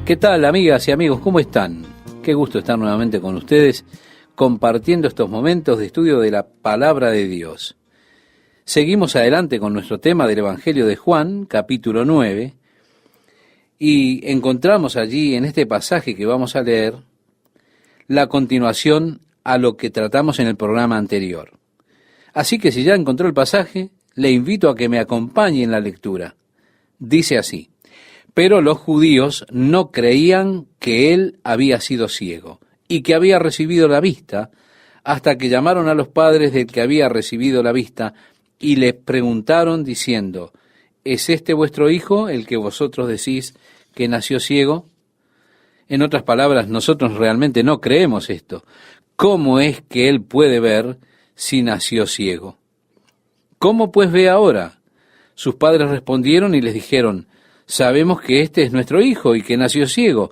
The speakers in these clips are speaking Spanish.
¿Qué tal, amigas y amigos? ¿Cómo están? Qué gusto estar nuevamente con ustedes compartiendo estos momentos de estudio de la Palabra de Dios. Seguimos adelante con nuestro tema del Evangelio de Juan, capítulo 9, y encontramos allí en este pasaje que vamos a leer la continuación a lo que tratamos en el programa anterior. Así que si ya encontró el pasaje, le invito a que me acompañe en la lectura. Dice así: pero los judíos no creían que él había sido ciego y que había recibido la vista, hasta que llamaron a los padres del que había recibido la vista y les preguntaron diciendo: ¿es este vuestro hijo, el que vosotros decís que nació ciego? En otras palabras, nosotros realmente no creemos esto. ¿Cómo es que él puede ver si nació ciego? ¿Cómo pues ve ahora? Sus padres respondieron y les dijeron: sabemos que este es nuestro hijo y que nació ciego,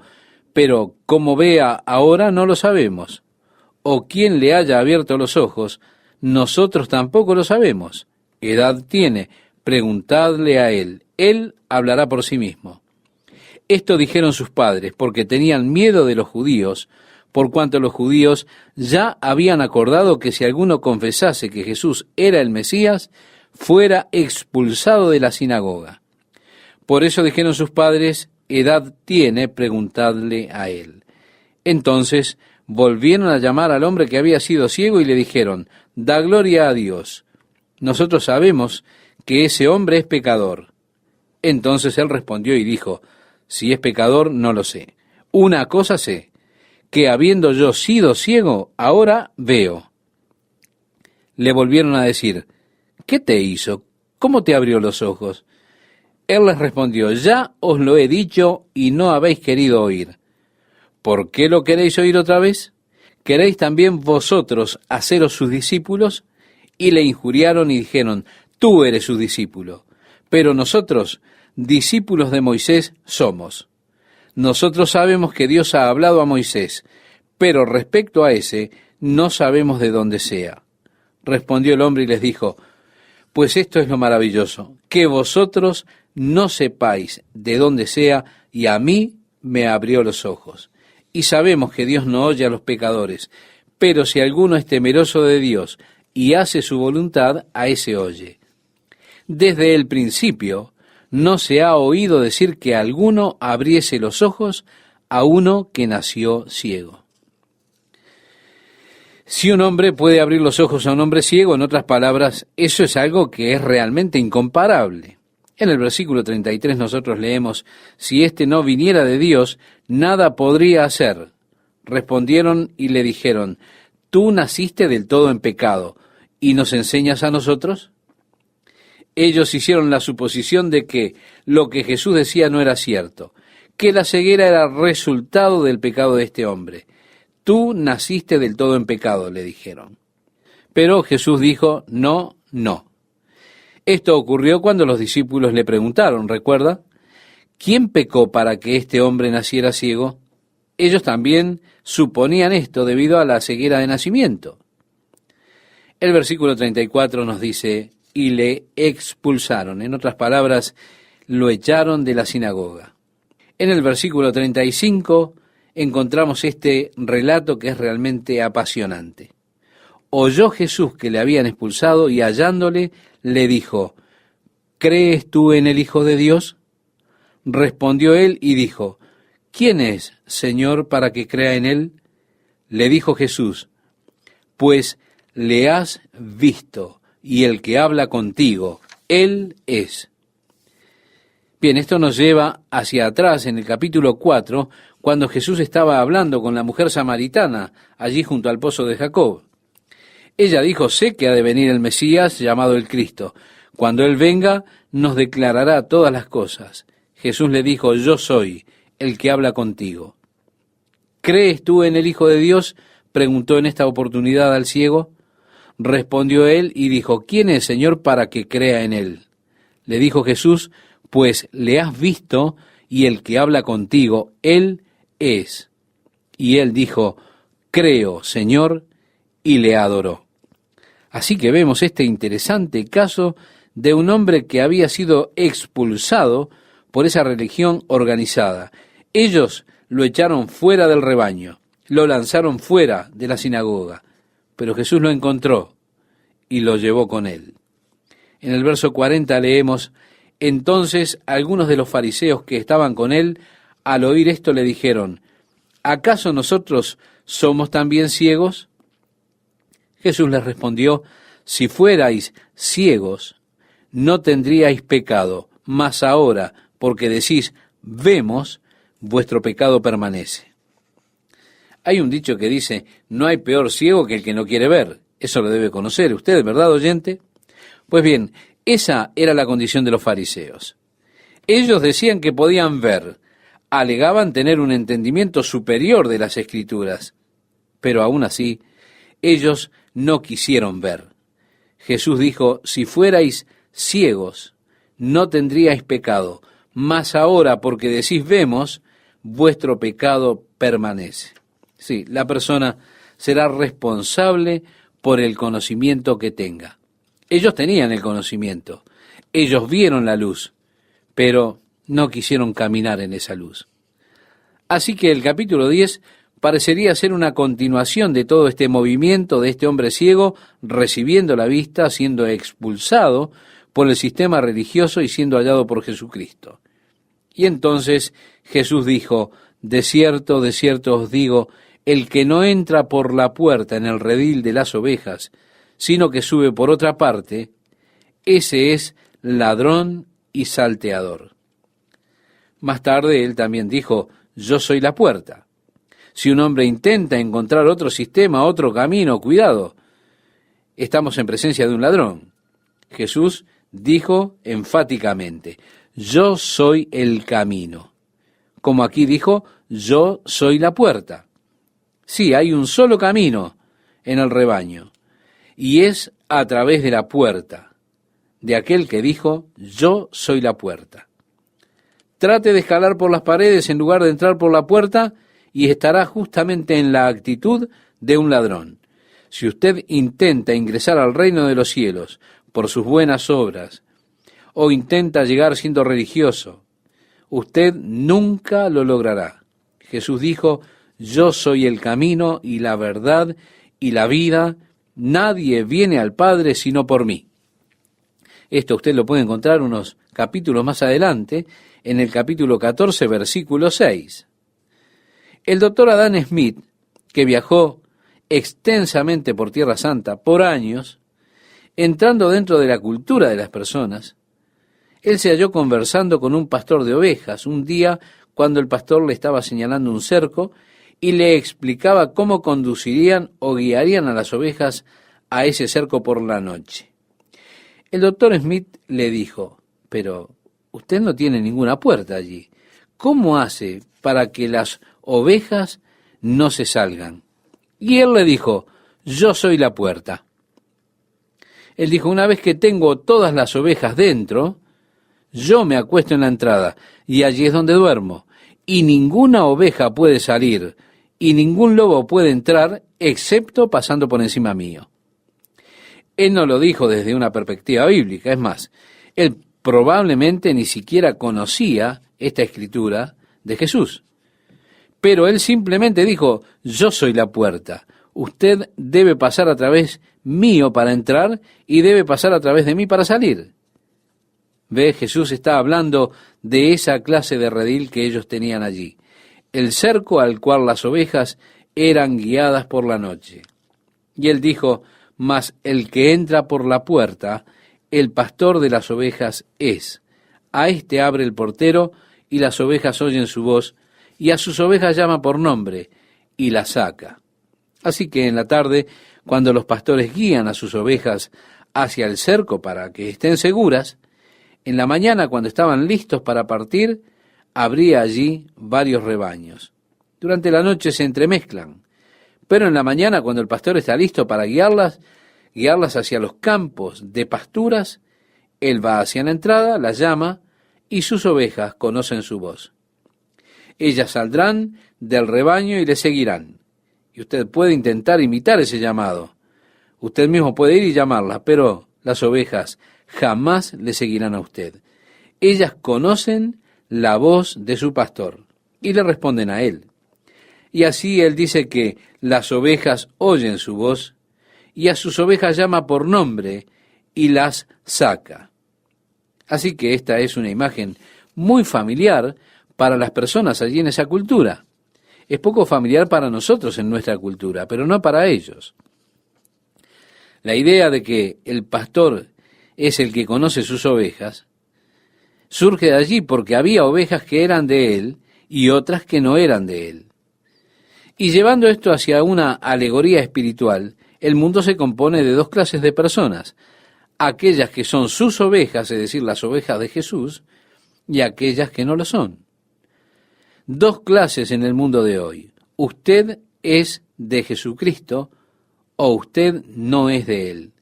pero cómo vea ahora no lo sabemos. O quién le haya abierto los ojos, nosotros tampoco lo sabemos. Edad tiene, preguntadle a él, él hablará por sí mismo. Esto dijeron sus padres porque tenían miedo de los judíos, por cuanto los judíos ya habían acordado que si alguno confesase que Jesús era el Mesías, fuera expulsado de la sinagoga. Por eso dijeron sus padres: edad tiene, preguntadle a él. Entonces volvieron a llamar al hombre que había sido ciego y le dijeron: da gloria a Dios. Nosotros sabemos que ese hombre es pecador. Entonces él respondió y dijo: si es pecador, no lo sé. Una cosa sé, que habiendo yo sido ciego, ahora veo. Le volvieron a decir: ¿qué te hizo? ¿Cómo te abrió los ojos? Él les respondió: ya os lo he dicho y no habéis querido oír. ¿Por qué lo queréis oír otra vez? ¿Queréis también vosotros haceros sus discípulos? Y le injuriaron y dijeron: tú eres su discípulo, pero nosotros, discípulos de Moisés, somos. Nosotros sabemos que Dios ha hablado a Moisés, pero respecto a ese, no sabemos de dónde sea. Respondió el hombre y les dijo: pues esto es lo maravilloso, que vosotros no sepáis de dónde sea, y a mí me abrió los ojos. Y sabemos que Dios no oye a los pecadores, pero si alguno es temeroso de Dios y hace su voluntad, a ese oye. Desde el principio no se ha oído decir que alguno abriese los ojos a uno que nació ciego. Si un hombre puede abrir los ojos a un hombre ciego, en otras palabras, eso es algo que es realmente incomparable. En el versículo 33 nosotros leemos: si éste no viniera de Dios, nada podría hacer. Respondieron y le dijeron: tú naciste del todo en pecado, ¿y nos enseñas a nosotros? Ellos hicieron la suposición de que lo que Jesús decía no era cierto, que la ceguera era resultado del pecado de este hombre. Tú naciste del todo en pecado, le dijeron. Pero Jesús dijo: no, no. Esto ocurrió cuando los discípulos le preguntaron, ¿recuerda? ¿Quién pecó para que este hombre naciera ciego? Ellos también suponían esto debido a la ceguera de nacimiento. El versículo 34 nos dice: y le expulsaron. En otras palabras, lo echaron de la sinagoga. En el versículo 35 encontramos este relato que es realmente apasionante. Oyó Jesús que le habían expulsado y hallándole le dijo: ¿crees tú en el Hijo de Dios? Respondió él y dijo: ¿quién es, Señor, para que crea en él? Le dijo Jesús: pues le has visto, y el que habla contigo, él es. Bien, esto nos lleva hacia atrás en el capítulo 4, cuando Jesús estaba hablando con la mujer samaritana, allí junto al pozo de Jacob. Ella dijo: sé que ha de venir el Mesías, llamado el Cristo. Cuando Él venga, nos declarará todas las cosas. Jesús le dijo: yo soy el que habla contigo. ¿Crees tú en el Hijo de Dios?, preguntó en esta oportunidad al ciego. Respondió él y dijo: ¿quién es, Señor, para que crea en él? Le dijo Jesús: pues le has visto, y el que habla contigo, él es. Y él dijo: creo, Señor, y le adoró. Así que vemos este interesante caso de un hombre que había sido expulsado por esa religión organizada. Ellos lo echaron fuera del rebaño, lo lanzaron fuera de la sinagoga, pero Jesús lo encontró y lo llevó con él. En el verso 40 leemos: entonces algunos de los fariseos que estaban con él, al oír esto, le dijeron: ¿acaso nosotros somos también ciegos? Jesús les respondió: si fuerais ciegos, no tendríais pecado, mas ahora, porque decís, vemos, vuestro pecado permanece. Hay un dicho que dice: no hay peor ciego que el que no quiere ver. Eso lo debe conocer usted, ¿verdad, oyente? Pues bien, esa era la condición de los fariseos. Ellos decían que podían ver, alegaban tener un entendimiento superior de las Escrituras, pero aún así, ellos no quisieron ver. Jesús dijo: si fuerais ciegos, no tendríais pecado, mas ahora, porque decís vemos, vuestro pecado permanece. Sí, la persona será responsable por el conocimiento que tenga. Ellos tenían el conocimiento, ellos vieron la luz, pero no quisieron caminar en esa luz. Así que el capítulo 10 parecería ser una continuación de todo este movimiento de este hombre ciego recibiendo la vista, siendo expulsado por el sistema religioso y siendo hallado por Jesucristo. Y entonces Jesús dijo: de cierto os digo, el que no entra por la puerta en el redil de las ovejas, sino que sube por otra parte, ese es ladrón y salteador. Más tarde él también dijo: yo soy la puerta. Si un hombre intenta encontrar otro sistema, otro camino, cuidado, estamos en presencia de un ladrón. Jesús dijo enfáticamente: yo soy el camino. Como aquí dijo: yo soy la puerta. Sí, hay un solo camino en el rebaño, y es a través de la puerta, de aquel que dijo: yo soy la puerta. Trate de escalar por las paredes en lugar de entrar por la puerta, y estará justamente en la actitud de un ladrón. Si usted intenta ingresar al reino de los cielos por sus buenas obras, o intenta llegar siendo religioso, usted nunca lo logrará. Jesús dijo: yo soy el camino y la verdad y la vida, nadie viene al Padre sino por mí. Esto usted lo puede encontrar unos capítulos más adelante, en el capítulo 14, versículo 6. El doctor Adam Smith, que viajó extensamente por Tierra Santa por años, entrando dentro de la cultura de las personas, él se halló conversando con un pastor de ovejas un día cuando el pastor le estaba señalando un cerco y le explicaba cómo conducirían o guiarían a las ovejas a ese cerco por la noche. El doctor Smith le dijo: pero usted no tiene ninguna puerta allí. ¿Cómo hace para que las ovejas no se salgan? Y él le dijo: yo soy la puerta. Él dijo: una vez que tengo todas las ovejas dentro, yo me acuesto en la entrada y allí es donde duermo, y ninguna oveja puede salir y ningún lobo puede entrar excepto pasando por encima mío. Él no lo dijo desde una perspectiva bíblica, es más, él probablemente ni siquiera conocía esta escritura de Jesús. Pero él simplemente dijo: yo soy la puerta. Usted debe pasar a través mío para entrar y debe pasar a través de mí para salir. Ve, Jesús está hablando de esa clase de redil que ellos tenían allí, el cerco al cual las ovejas eran guiadas por la noche. Y él dijo: mas el que entra por la puerta, el pastor de las ovejas es. A éste abre el portero, y las ovejas oyen su voz, y a sus ovejas llama por nombre, y las saca. Así que en la tarde, cuando los pastores guían a sus ovejas hacia el cerco para que estén seguras, en la mañana, cuando estaban listos para partir, habría allí varios rebaños. Durante la noche se entremezclan, pero en la mañana, cuando el pastor está listo para guiarlas hacia los campos de pasturas, él va hacia la entrada, las llama, y sus ovejas conocen su voz. Ellas saldrán del rebaño y le seguirán. Y usted puede intentar imitar ese llamado. Usted mismo puede ir y llamarlas, pero las ovejas jamás le seguirán a usted. Ellas conocen la voz de su pastor. y le responden a él. Y así él dice que las ovejas oyen su voz, y a sus ovejas llama por nombre y las saca. Así que esta es una imagen muy familiar para las personas allí en esa cultura. Es poco familiar para nosotros en nuestra cultura, pero no para ellos. La idea de que el pastor es el que conoce sus ovejas surge de allí porque había ovejas que eran de él y otras que no eran de él. Y llevando esto hacia una alegoría espiritual, el mundo se compone de dos clases de personas: aquellas que son sus ovejas, es decir, las ovejas de Jesús, y aquellas que no lo son. Dos clases en el mundo de hoy. Usted es de Jesucristo o usted no es de Él.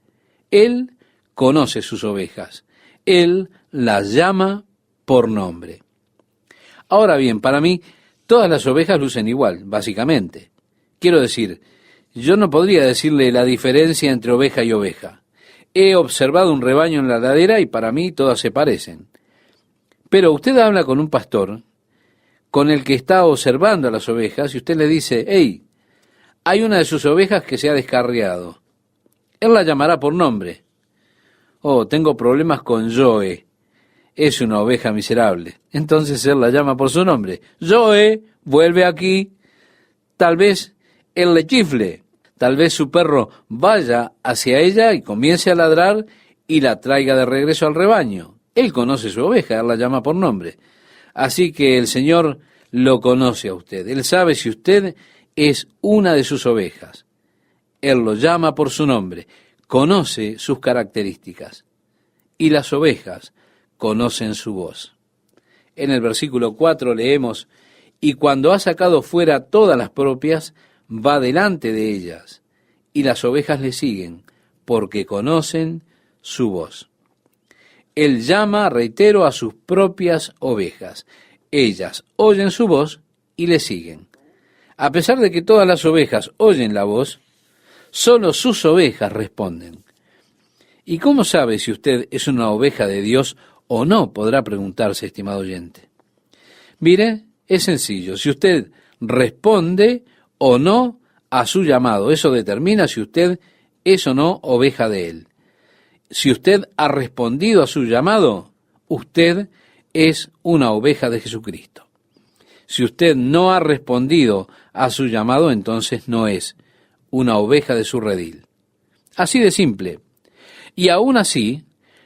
Él conoce sus ovejas. Él las llama por nombre. Ahora bien, para mí, todas las ovejas lucen igual, básicamente. Quiero decir, yo no podría decirle la diferencia entre oveja y oveja. He observado un rebaño en la ladera y para mí todas se parecen. Pero usted habla con un pastor con el que está observando a las ovejas y usted le dice: hey, hay una de sus ovejas que se ha descarriado. Él la llamará por nombre. Oh, tengo problemas con Joe. Es una oveja miserable. Entonces él la llama por su nombre. Joe, vuelve aquí. Tal vez él le chifle. Tal vez su perro vaya hacia ella y comience a ladrar y la traiga de regreso al rebaño. Él conoce su oveja, él la llama por nombre. Así que el Señor lo conoce a usted. Él sabe si usted es una de sus ovejas. Él lo llama por su nombre. Conoce sus características. Y las ovejas conocen su voz. En el versículo 4 leemos: y cuando ha sacado fuera todas las propias, va delante de ellas, y las ovejas le siguen, porque conocen su voz. Él llama, reitero, a sus propias ovejas. Ellas oyen su voz y le siguen. A pesar de que todas las ovejas oyen la voz, solo sus ovejas responden. ¿Y cómo sabe si usted es una oveja de Dios o no? Podrá preguntarse, estimado oyente. Mire, es sencillo. Si usted responde o no a su llamado, eso determina si usted es o no oveja de Él. Si usted ha respondido a su llamado, usted es una oveja de Jesucristo. Si usted no ha respondido a su llamado, entonces no es una oveja de su redil. Así de simple. Y aún así,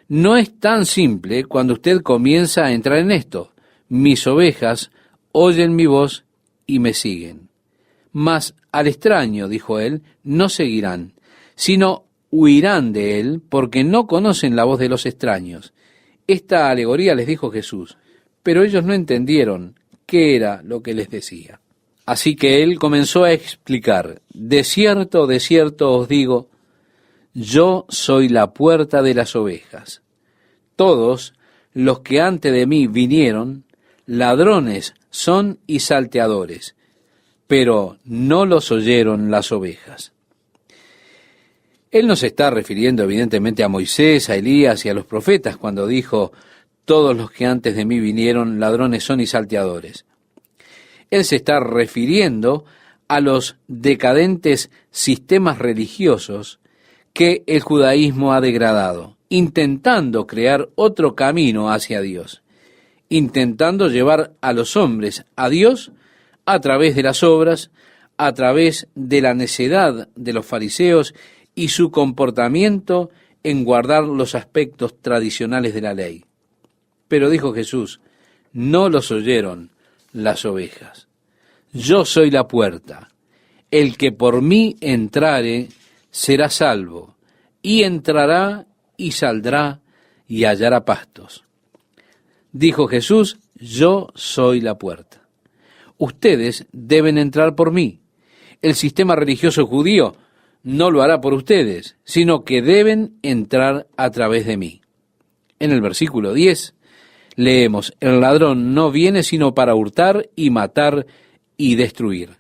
no es tan simple cuando usted comienza a entrar en esto. Mis ovejas oyen mi voz y me siguen. Mas al extraño, dijo él, no seguirán, sino huirán de él, porque no conocen la voz de los extraños. Esta alegoría les dijo Jesús, pero ellos no entendieron qué era lo que les decía. Así que él comenzó a explicar: de cierto os digo, yo soy la puerta de las ovejas. Todos los que antes de mí vinieron, ladrones son y salteadores, pero no los oyeron las ovejas. Él no se está refiriendo evidentemente a Moisés, a Elías y a los profetas cuando dijo: todos los que antes de mí vinieron, ladrones son y salteadores. Él se está refiriendo a los decadentes sistemas religiosos que el judaísmo ha degradado, intentando crear otro camino hacia Dios, intentando llevar a los hombres a Dios a través de las obras, a través de la necedad de los fariseos y su comportamiento en guardar los aspectos tradicionales de la ley. Pero dijo Jesús: no los oyeron las ovejas. Yo soy la puerta. El que por mí entrare será salvo, y entrará y saldrá y hallará pastos. Dijo Jesús: yo soy la puerta. Ustedes deben entrar por mí. El sistema religioso judío no lo hará por ustedes, sino que deben entrar a través de mí. En el versículo 10 leemos: el ladrón no viene sino para hurtar y matar y destruir.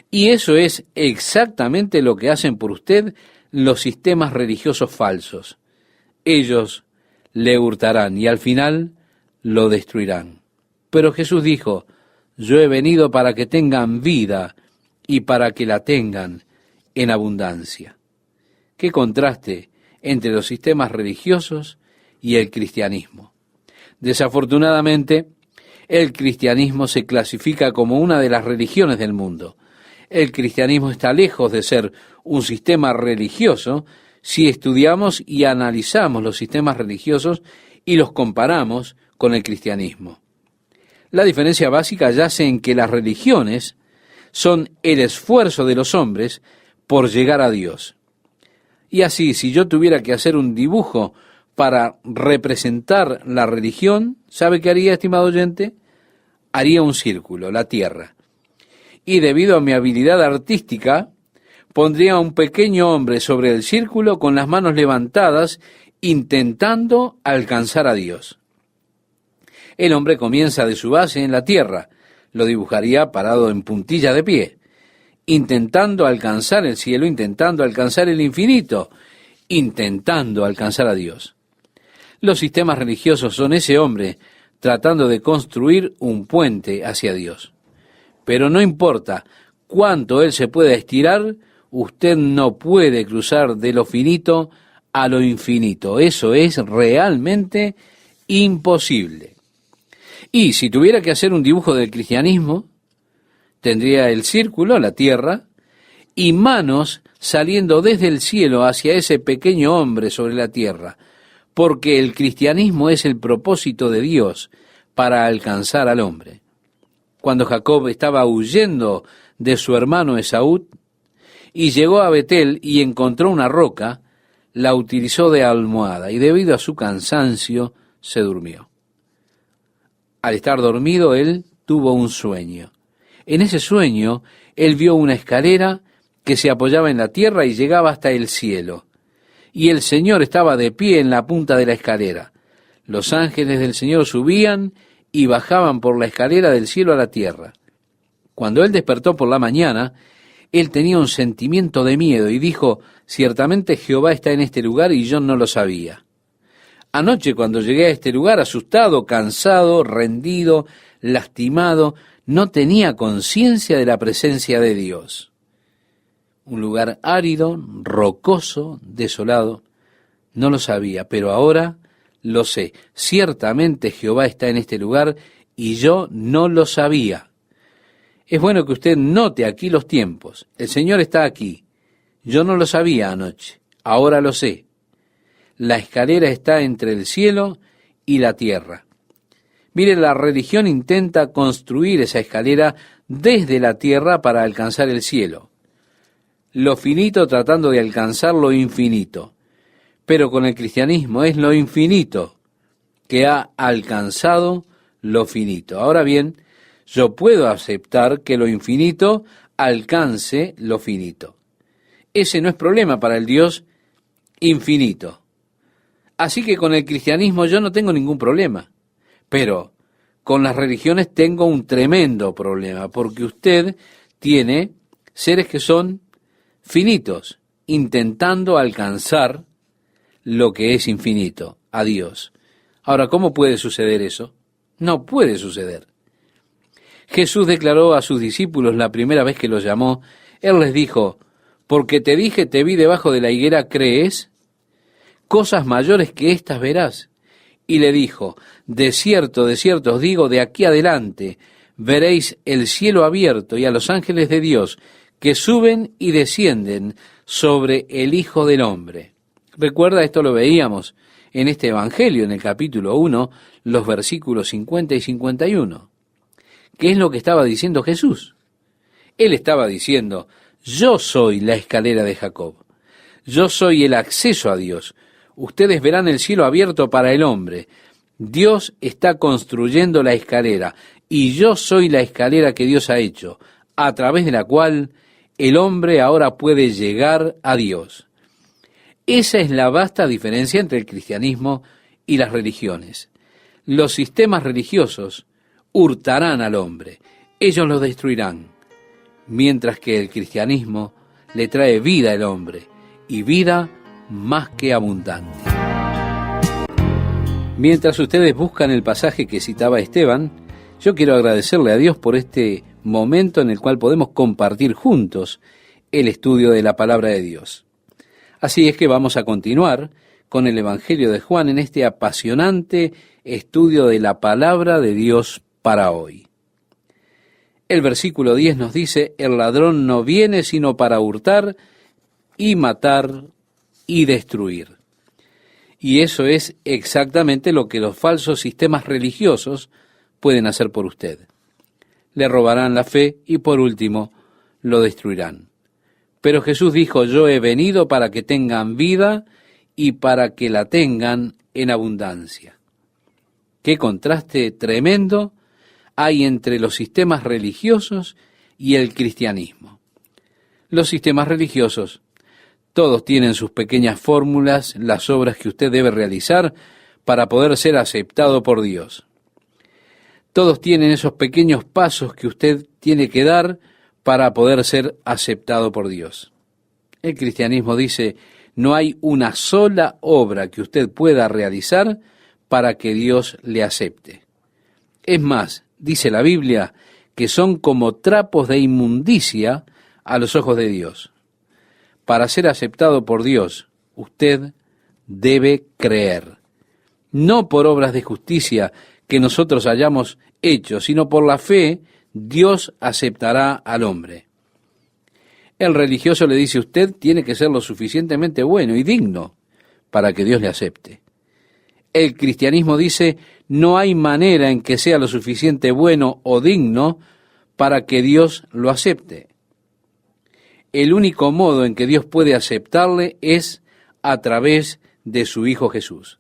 Y eso es exactamente lo que hacen por usted los sistemas religiosos falsos. Ellos le hurtarán y al final lo destruirán. Pero Jesús dijo: Yo he venido para que tengan vida y para que la tengan en abundancia. Qué contraste entre los sistemas religiosos y el cristianismo. Desafortunadamente, el cristianismo se clasifica como una de las religiones del mundo. El cristianismo está lejos de ser un sistema religioso si estudiamos y analizamos los sistemas religiosos y los comparamos con el cristianismo. La diferencia básica yace en que las religiones son el esfuerzo de los hombres por llegar a Dios. Y así, si yo tuviera que hacer un dibujo para representar la religión, ¿sabe qué haría, estimado oyente? Haría un círculo, la tierra. Y debido a mi habilidad artística, pondría a un pequeño hombre sobre el círculo con las manos levantadas, intentando alcanzar a Dios. El hombre comienza de su base en la tierra, lo dibujaría parado en puntilla de pie, intentando alcanzar el cielo, intentando alcanzar el infinito, intentando alcanzar a Dios. Los sistemas religiosos son ese hombre tratando de construir un puente hacia Dios. Pero no importa cuánto él se pueda estirar, usted no puede cruzar de lo finito a lo infinito. Eso es realmente imposible. Y si tuviera que hacer un dibujo del cristianismo, tendría el círculo, la tierra, y manos saliendo desde el cielo hacia ese pequeño hombre sobre la tierra, porque el cristianismo es el propósito de Dios para alcanzar al hombre. Cuando Jacob estaba huyendo de su hermano Esaú y llegó a Betel y encontró una roca, la utilizó de almohada y debido a su cansancio se durmió. Al estar dormido, él tuvo un sueño. En ese sueño, él vio una escalera que se apoyaba en la tierra y llegaba hasta el cielo. Y el Señor estaba de pie en la punta de la escalera. Los ángeles del Señor subían y bajaban por la escalera del cielo a la tierra. Cuando él despertó por la mañana, él tenía un sentimiento de miedo y dijo, ciertamente Jehová está en este lugar y yo no lo sabía. Anoche cuando llegué a este lugar, asustado, cansado, rendido, lastimado, no tenía conciencia de la presencia de Dios. Un lugar árido, rocoso, desolado, no lo sabía, pero ahora lo sé. Ciertamente Jehová está en este lugar y yo no lo sabía. Es bueno que usted note aquí los tiempos. El Señor está aquí. Yo no lo sabía anoche, ahora lo sé. La escalera está entre el cielo y la tierra. Mire, la religión intenta construir esa escalera desde la tierra para alcanzar el cielo. Lo finito tratando de alcanzar lo infinito. Pero con el cristianismo es lo infinito que ha alcanzado lo finito. Ahora bien, yo puedo aceptar que lo infinito alcance lo finito. Ese no es problema para el Dios infinito. Así que con el cristianismo yo no tengo ningún problema, pero con las religiones tengo un tremendo problema, porque usted tiene seres que son finitos, intentando alcanzar lo que es infinito, a Dios. Ahora, ¿cómo puede suceder eso? No puede suceder. Jesús declaró a sus discípulos la primera vez que los llamó, Él les dijo, porque te dije, te vi debajo de la higuera, ¿crees? Cosas mayores que estas verás. Y le dijo, de cierto os digo, de aquí adelante veréis el cielo abierto y a los ángeles de Dios que suben y descienden sobre el Hijo del Hombre. Recuerda, esto lo veíamos en este Evangelio, en el capítulo 1, los versículos 50 y 51. ¿Qué es lo que estaba diciendo Jesús? Él estaba diciendo, yo soy la escalera de Jacob. Yo soy el acceso a Dios. Ustedes verán el cielo abierto para el hombre. Dios está construyendo la escalera y yo soy la escalera que Dios ha hecho, a través de la cual el hombre ahora puede llegar a Dios. Esa es la vasta diferencia entre el cristianismo y las religiones. Los sistemas religiosos hurtarán al hombre, ellos lo destruirán, mientras que el cristianismo le trae vida al hombre, y vida más que abundante. Mientras ustedes buscan el pasaje que citaba Esteban, Yo quiero agradecerle a Dios por este momento en el cual podemos compartir juntos el estudio de la palabra de Dios. Así es que vamos a continuar con el Evangelio de Juan en este apasionante estudio de la palabra de Dios para hoy. El versículo 10 nos dice: el ladrón no viene sino para hurtar y matar y destruir. Y eso es exactamente lo que los falsos sistemas religiosos pueden hacer por usted. Le robarán la fe y por último lo destruirán. Pero Jesús dijo: yo he venido para que tengan vida y para que la tengan en abundancia. Qué contraste tremendo hay entre los sistemas religiosos y el cristianismo. Los sistemas religiosos, todos tienen sus pequeñas fórmulas, las obras que usted debe realizar para poder ser aceptado por Dios. Todos tienen esos pequeños pasos que usted tiene que dar para poder ser aceptado por Dios. El cristianismo dice: no hay una sola obra que usted pueda realizar para que Dios le acepte. Es más, dice la Biblia, que son como trapos de inmundicia a los ojos de Dios. Para ser aceptado por Dios, usted debe creer, no por obras de justicia que nosotros hayamos hecho, sino por la fe. Dios aceptará al hombre. El religioso le dice: usted tiene que ser lo suficientemente bueno y digno para que Dios le acepte. El cristianismo dice: no hay manera en que sea lo suficiente bueno o digno para que Dios lo acepte. El único modo en que Dios puede aceptarle es a través de su Hijo Jesús.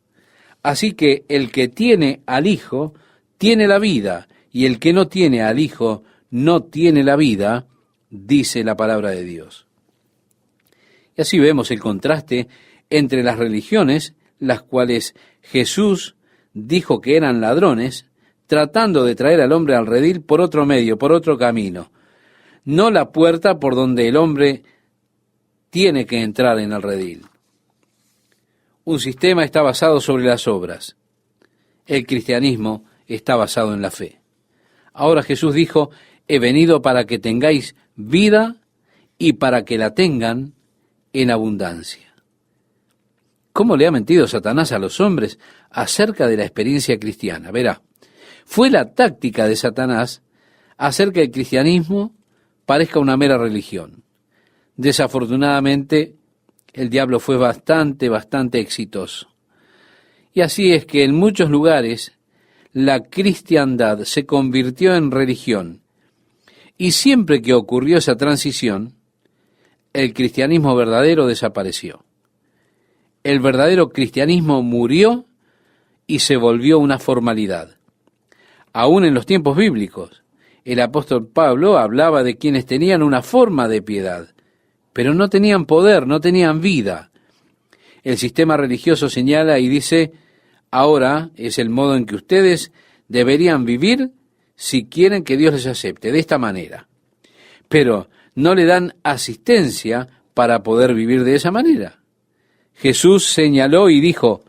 Así que el que tiene al Hijo tiene la vida, y el que no tiene al Hijo no tiene la vida, dice la palabra de Dios. Y así vemos el contraste entre las religiones, las cuales Jesús dijo que eran ladrones, tratando de traer al hombre al redil por otro medio, por otro camino, no la puerta por donde el hombre tiene que entrar en el redil. Un sistema está basado sobre las obras. El cristianismo está basado en la fe. Ahora Jesús dijo: he venido para que tengáis vida y para que la tengan en abundancia. ¿Cómo le ha mentido Satanás a los hombres acerca de la experiencia cristiana? Verá, fue la táctica de Satanás hacer que el cristianismo parezca una mera religión. Desafortunadamente, el diablo fue bastante exitoso. Y así es que en muchos lugares la cristiandad se convirtió en religión. Y siempre que ocurrió esa transición, el cristianismo verdadero desapareció. El verdadero cristianismo murió y se volvió una formalidad. Aún en los tiempos bíblicos, el apóstol Pablo hablaba de quienes tenían una forma de piedad, pero no tenían poder, no tenían vida. El sistema religioso señala y dice: ahora es el modo en que ustedes deberían vivir si quieren que Dios les acepte, de esta manera. Pero no le dan asistencia para poder vivir de esa manera. Jesús señaló y dijo: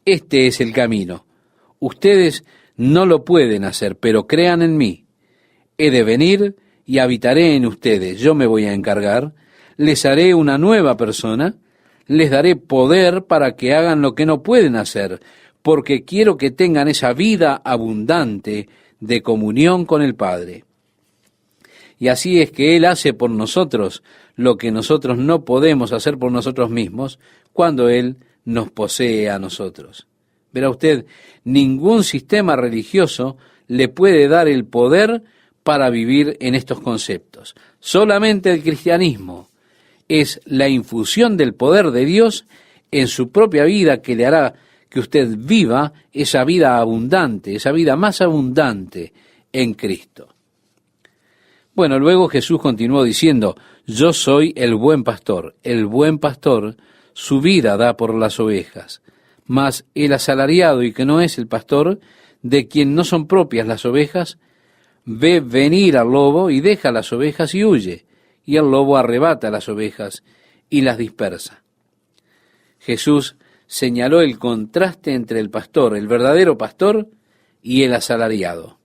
este es el camino. Ustedes no lo pueden hacer, pero crean en mí. He de venir y habitaré en ustedes. Yo me voy a encargar, les haré una nueva persona, les daré poder para que hagan lo que no pueden hacer, porque quiero que tengan esa vida abundante de comunión con el Padre. Y así es que Él hace por nosotros lo que nosotros no podemos hacer por nosotros mismos cuando Él nos posee a nosotros. Verá usted, ningún sistema religioso le puede dar el poder para vivir en estos conceptos. Solamente el cristianismo es la infusión del poder de Dios en su propia vida que le hará que usted viva esa vida abundante, esa vida más abundante en Cristo. Bueno, luego Jesús continuó diciendo: yo soy el buen pastor su vida da por las ovejas, mas el asalariado, y que no es el pastor, de quien no son propias las ovejas, ve venir al lobo y deja las ovejas y huye, y el lobo arrebata las ovejas y las dispersa. Jesús señaló el contraste entre el pastor, el verdadero pastor, y el asalariado.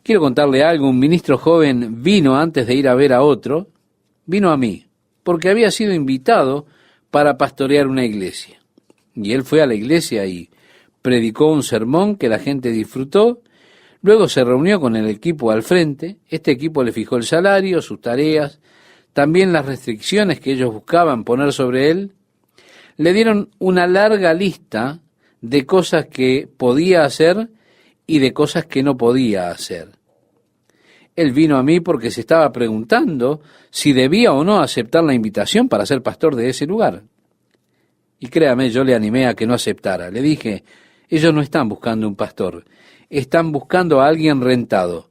Quiero contarle algo. Un ministro joven vino antes de ir a ver a otro, vino a mí, porque había sido invitado para pastorear una iglesia. Y él fue a la iglesia y predicó un sermón que la gente disfrutó. Luego se reunió con el equipo al frente. Este equipo le fijó el salario, sus tareas, también las restricciones que ellos buscaban poner sobre él. Le dieron una larga lista de cosas que podía hacer y de cosas que no podía hacer. Él vino a mí porque se estaba preguntando si debía o no aceptar la invitación para ser pastor de ese lugar. Y créame, yo le animé a que no aceptara. Le dije, ellos no están buscando un pastor, están buscando a alguien rentado.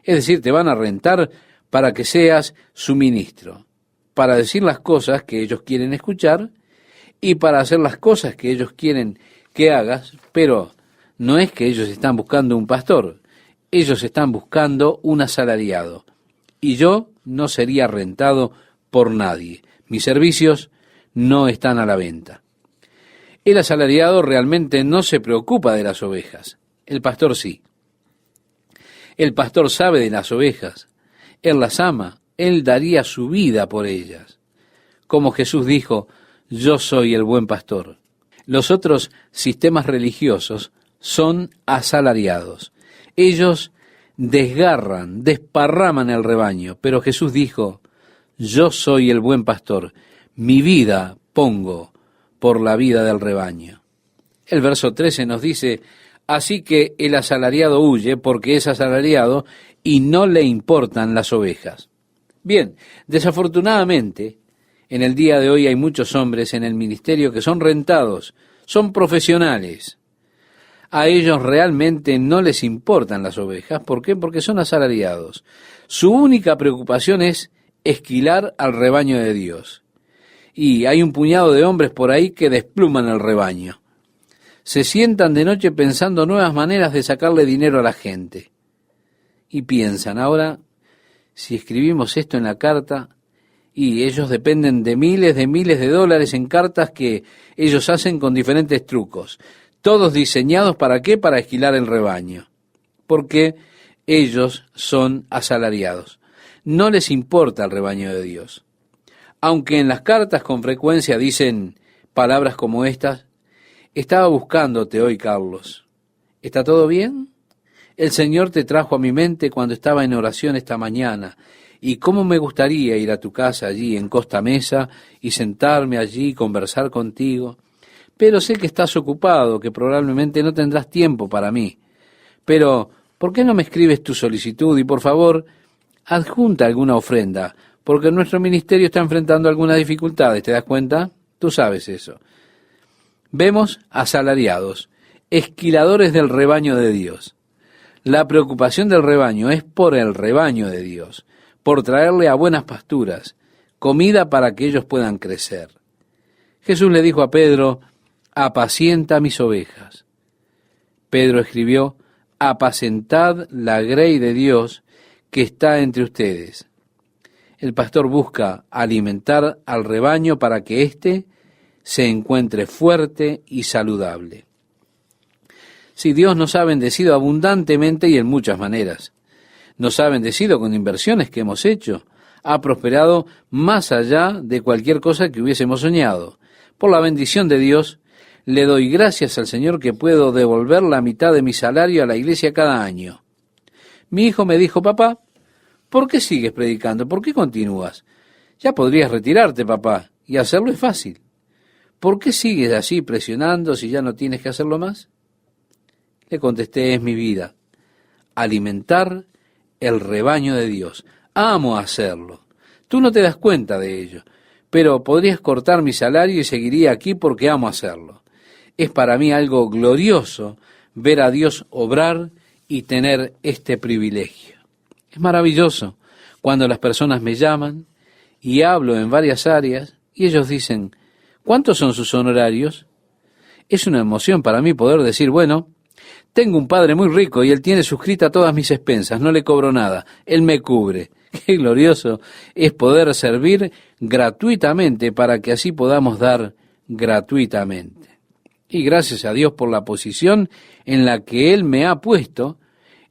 Es decir, te van a rentar para que seas su ministro, para decir las cosas que ellos quieren escuchar y para hacer las cosas que ellos quieren que hagas, pero no es que ellos están buscando un pastor, ellos están buscando un asalariado. Y yo no sería rentado por nadie. Mis servicios no están a la venta. El asalariado realmente no se preocupa de las ovejas. El pastor sí. El pastor sabe de las ovejas. Él las ama. Él daría su vida por ellas. Como Jesús dijo, yo soy el buen pastor. Los otros sistemas religiosos son asalariados. Ellos desgarran, desparraman el rebaño, pero Jesús dijo, yo soy el buen pastor, mi vida pongo por la vida del rebaño. El verso 13 nos dice, así que el asalariado huye porque es asalariado y no le importan las ovejas. Bien, desafortunadamente, en el día de hoy hay muchos hombres en el ministerio que son rentados, son profesionales. A ellos realmente no les importan las ovejas. ¿Por qué? Porque son asalariados. Su única preocupación es esquilar al rebaño de Dios. Y hay un puñado de hombres por ahí que despluman el rebaño. Se sientan de noche pensando nuevas maneras de sacarle dinero a la gente. Y piensan, ahora, si escribimos esto en la carta, y ellos dependen de miles de dólares en cartas que ellos hacen con diferentes trucos. Todos diseñados ¿para qué? Para esquilar el rebaño. Porque ellos son asalariados. No les importa el rebaño de Dios. Aunque en las cartas con frecuencia dicen palabras como estas, estaba buscándote hoy, Carlos. ¿Está todo bien? El Señor te trajo a mi mente cuando estaba en oración esta mañana. Y cómo me gustaría ir a tu casa allí en Costa Mesa y sentarme allí y conversar contigo. Pero sé que estás ocupado, que probablemente no tendrás tiempo para mí. Pero, ¿por qué no me escribes tu solicitud y por favor, adjunta alguna ofrenda? Porque nuestro ministerio está enfrentando algunas dificultades, ¿te das cuenta? Tú sabes eso. Vemos asalariados, esquiladores del rebaño de Dios. La preocupación del rebaño es por el rebaño de Dios, por traerle a buenas pasturas, comida para que ellos puedan crecer. Jesús le dijo a Pedro, apacienta mis ovejas. Pedro escribió, apacentad la grey de Dios que está entre ustedes. El pastor busca alimentar al rebaño para que éste se encuentre fuerte y saludable. Si Dios nos ha bendecido abundantemente y en muchas maneras, nos ha bendecido con inversiones que hemos hecho, ha prosperado más allá de cualquier cosa que hubiésemos soñado. Por la bendición de Dios, le doy gracias al Señor que puedo devolver la mitad de mi salario a la iglesia cada año. Mi hijo me dijo, papá, ¿por qué sigues predicando? ¿Por qué continúas? Ya podrías retirarte, papá, y hacerlo es fácil. ¿Por qué sigues así presionando si ya no tienes que hacerlo más? Le contesté, es mi vida. Alimentar el rebaño de Dios. Amo hacerlo. Tú no te das cuenta de ello, pero podrías cortar mi salario y seguiría aquí porque amo hacerlo. Es para mí algo glorioso ver a Dios obrar y tener este privilegio. Es maravilloso cuando las personas me llaman y hablo en varias áreas y ellos dicen, ¿cuántos son sus honorarios? Es una emoción para mí poder decir, bueno, tengo un padre muy rico y él tiene suscrita todas mis expensas, no le cobro nada, él me cubre. Qué glorioso es poder servir gratuitamente para que así podamos dar gratuitamente. Y gracias a Dios por la posición en la que Él me ha puesto,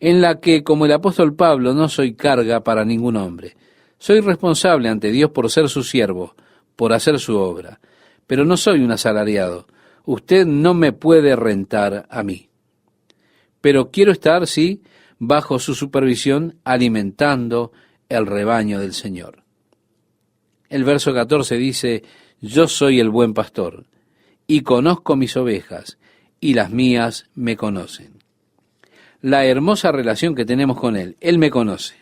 en la que, como el apóstol Pablo, no soy carga para ningún hombre. Soy responsable ante Dios por ser su siervo, por hacer su obra, pero no soy un asalariado. Usted no me puede rentar a mí. Pero quiero estar, sí, bajo su supervisión, alimentando el rebaño del Señor. El verso 14 dice, yo soy el buen pastor, y conozco mis ovejas, y las mías me conocen. La hermosa relación que tenemos con Él. Él me conoce,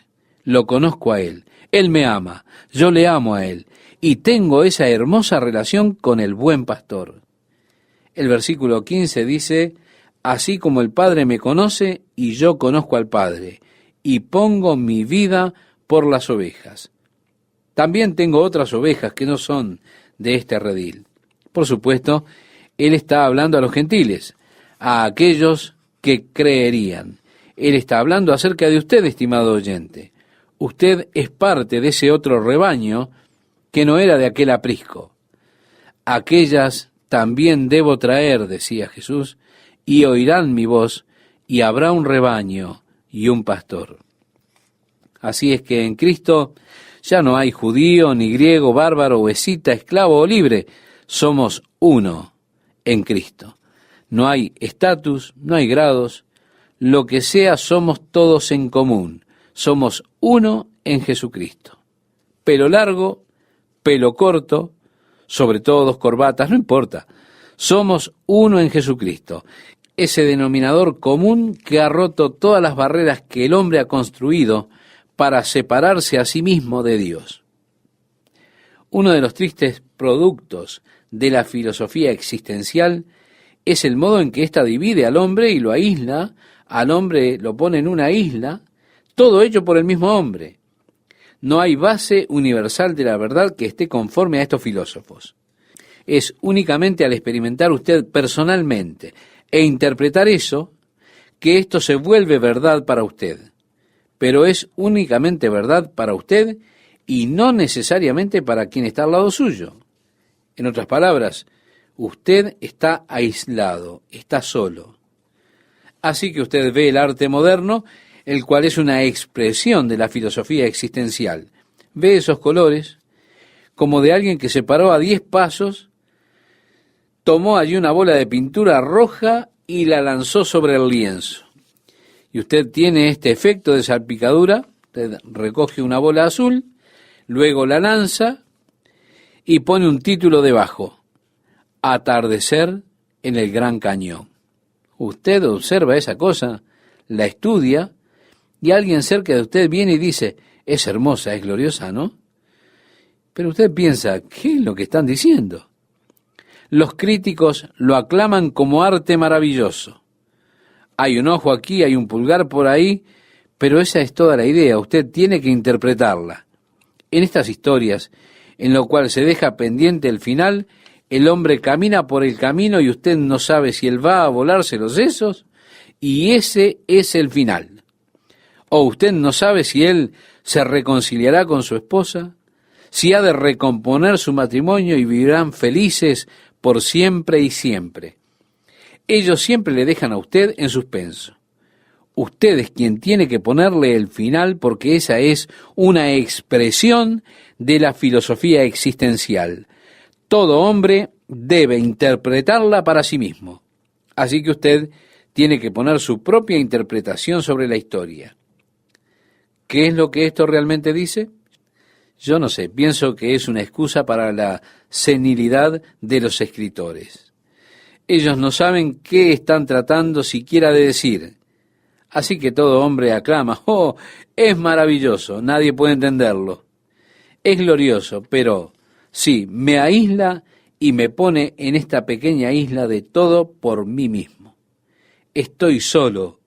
lo conozco a Él, Él me ama, yo le amo a Él, y tengo esa hermosa relación con el buen pastor. El versículo 15 dice, así como el Padre me conoce, y yo conozco al Padre, y pongo mi vida por las ovejas. También tengo otras ovejas que no son de este redil. Por supuesto, Él está hablando a los gentiles, a aquellos que creerían. Él está hablando acerca de usted, estimado oyente. Usted es parte de ese otro rebaño que no era de aquel aprisco. Aquellas también debo traer, decía Jesús, y oirán mi voz, y habrá un rebaño y un pastor. Así es que en Cristo ya no hay judío, ni griego, bárbaro, o escita, esclavo o libre. Somos uno en Cristo. No hay estatus, no hay grados. Lo que sea, somos todos en común. Somos uno en Jesucristo. Pelo largo, pelo corto, sobre todo dos corbatas, no importa. Somos uno en Jesucristo. Ese denominador común que ha roto todas las barreras que el hombre ha construido para separarse a sí mismo de Dios. Uno de los tristes productos de la filosofía existencial es el modo en que ésta divide al hombre y lo aísla, al hombre lo pone en una isla, todo hecho por el mismo hombre. No hay base universal de la verdad que esté conforme a estos filósofos. Es únicamente al experimentar usted personalmente e interpretar eso, que esto se vuelve verdad para usted. Pero es únicamente verdad para usted y no necesariamente para quien está al lado suyo. En otras palabras, usted está aislado, está solo. Así que usted ve el arte moderno, el cual es una expresión de la filosofía existencial. Ve esos colores como de alguien que se paró a 10 pasos, tomó allí una bola de pintura roja y la lanzó sobre el lienzo. Y usted tiene este efecto de salpicadura, usted recoge una bola azul, luego la lanza y pone un título debajo, Atardecer en el Gran Cañón. Usted observa esa cosa, la estudia, y alguien cerca de usted viene y dice, es hermosa, es gloriosa, ¿no? Pero usted piensa, ¿qué es lo que están diciendo? Los críticos lo aclaman como arte maravilloso. Hay un ojo aquí, hay un pulgar por ahí, pero esa es toda la idea, usted tiene que interpretarla. En estas historias, en lo cual se deja pendiente el final, el hombre camina por el camino y usted no sabe si él va a volarse los sesos, y ese es el final. O usted no sabe si él se reconciliará con su esposa, si ha de recomponer su matrimonio y vivirán felices por siempre y siempre. Ellos siempre le dejan a usted en suspenso. Usted es quien tiene que ponerle el final porque esa es una expresión de la filosofía existencial. Todo hombre debe interpretarla para sí mismo. Así que usted tiene que poner su propia interpretación sobre la historia. ¿Qué es lo que esto realmente dice? Yo no sé, pienso que es una excusa para la senilidad de los escritores. Ellos no saben qué están tratando siquiera de decir. Así que todo hombre aclama, ¡oh, es maravilloso! Nadie puede entenderlo. Es glorioso, pero sí, me aísla y me pone en esta pequeña isla de todo por mí mismo. Estoy solo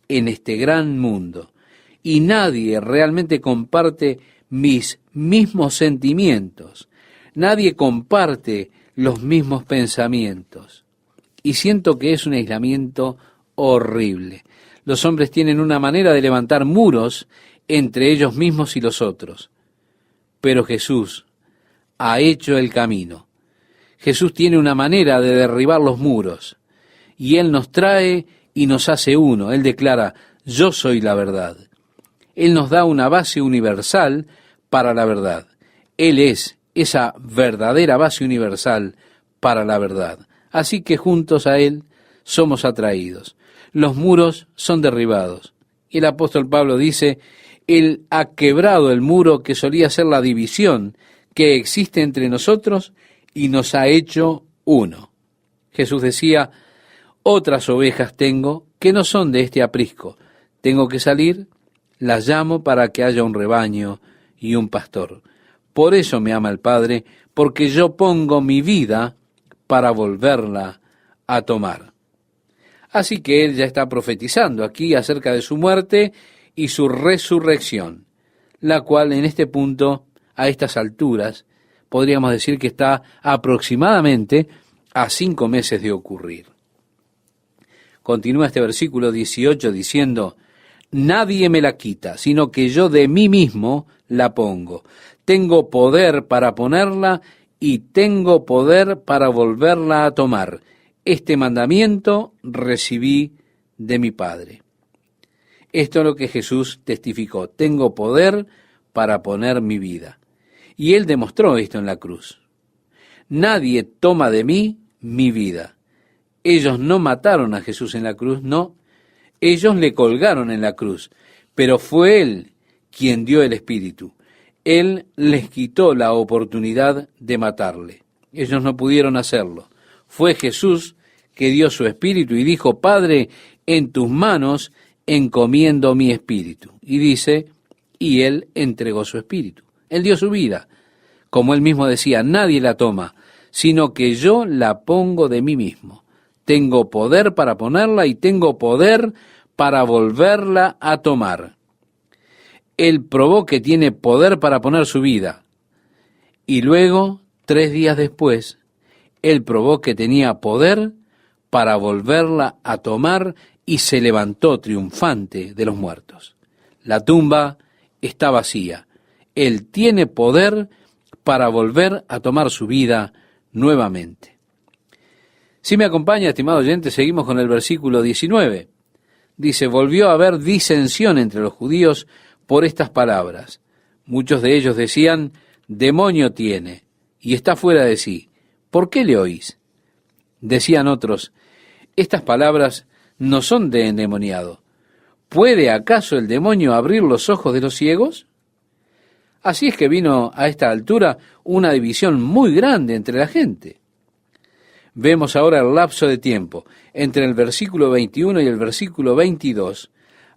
en este gran mundo y nadie realmente comparte mis mismos sentimientos. Nadie comparte los mismos pensamientos. Y siento que es un aislamiento horrible. Los hombres tienen una manera de levantar muros entre ellos mismos y los otros. Pero Jesús ha hecho el camino. Jesús tiene una manera de derribar los muros. Y Él nos trae y nos hace uno. Él declara, yo soy la verdad. Él nos da una base universal para la verdad. Él es esa verdadera base universal para la verdad. Así que juntos a Él somos atraídos. Los muros son derribados. Y el apóstol Pablo dice, Él ha quebrado el muro que solía ser la división que existe entre nosotros y nos ha hecho uno. Jesús decía, otras ovejas tengo que no son de este aprisco. Tengo que salir, las llamo para que haya un rebaño y un pastor. Por eso me ama el Padre, porque yo pongo mi vida para volverla a tomar. Así que Él ya está profetizando aquí acerca de su muerte y su resurrección, la cual en este punto, a estas alturas, podríamos decir que está aproximadamente a 5 meses de ocurrir. Continúa este versículo 18 diciendo, nadie me la quita, sino que yo de mí mismo la pongo. Tengo poder para ponerla y tengo poder para volverla a tomar. Este mandamiento recibí de mi Padre. Esto es lo que Jesús testificó. Tengo poder para poner mi vida. Y Él demostró esto en la cruz. Nadie toma de mí mi vida. Ellos no mataron a Jesús en la cruz, no. Ellos le colgaron en la cruz, pero fue Él quien dio el Espíritu. Él les quitó la oportunidad de matarle. Ellos no pudieron hacerlo. Fue Jesús que dio su Espíritu y dijo, Padre, en tus manos encomiendo mi Espíritu. Y dice, y Él entregó su Espíritu. Él dio su vida. Como Él mismo decía, nadie la toma, sino que yo la pongo de mí mismo. Tengo poder para ponerla y tengo poder para volverla a tomar. Él probó que tiene poder para poner su vida. Y luego, 3 días después, Él probó que tenía poder para volverla a tomar y se levantó triunfante de los muertos. La tumba está vacía. Él tiene poder para volver a tomar su vida nuevamente. Si me acompaña, estimado oyente, seguimos con el versículo 19. Dice, volvió a haber disensión entre los judíos por estas palabras. Muchos de ellos decían, demonio tiene, y está fuera de sí. ¿Por qué le oís? Decían otros, estas palabras no son de endemoniado. ¿Puede acaso el demonio abrir los ojos de los ciegos? Así es que vino a esta altura una división muy grande entre la gente. Vemos ahora el lapso de tiempo. Entre el versículo 21 y el versículo 22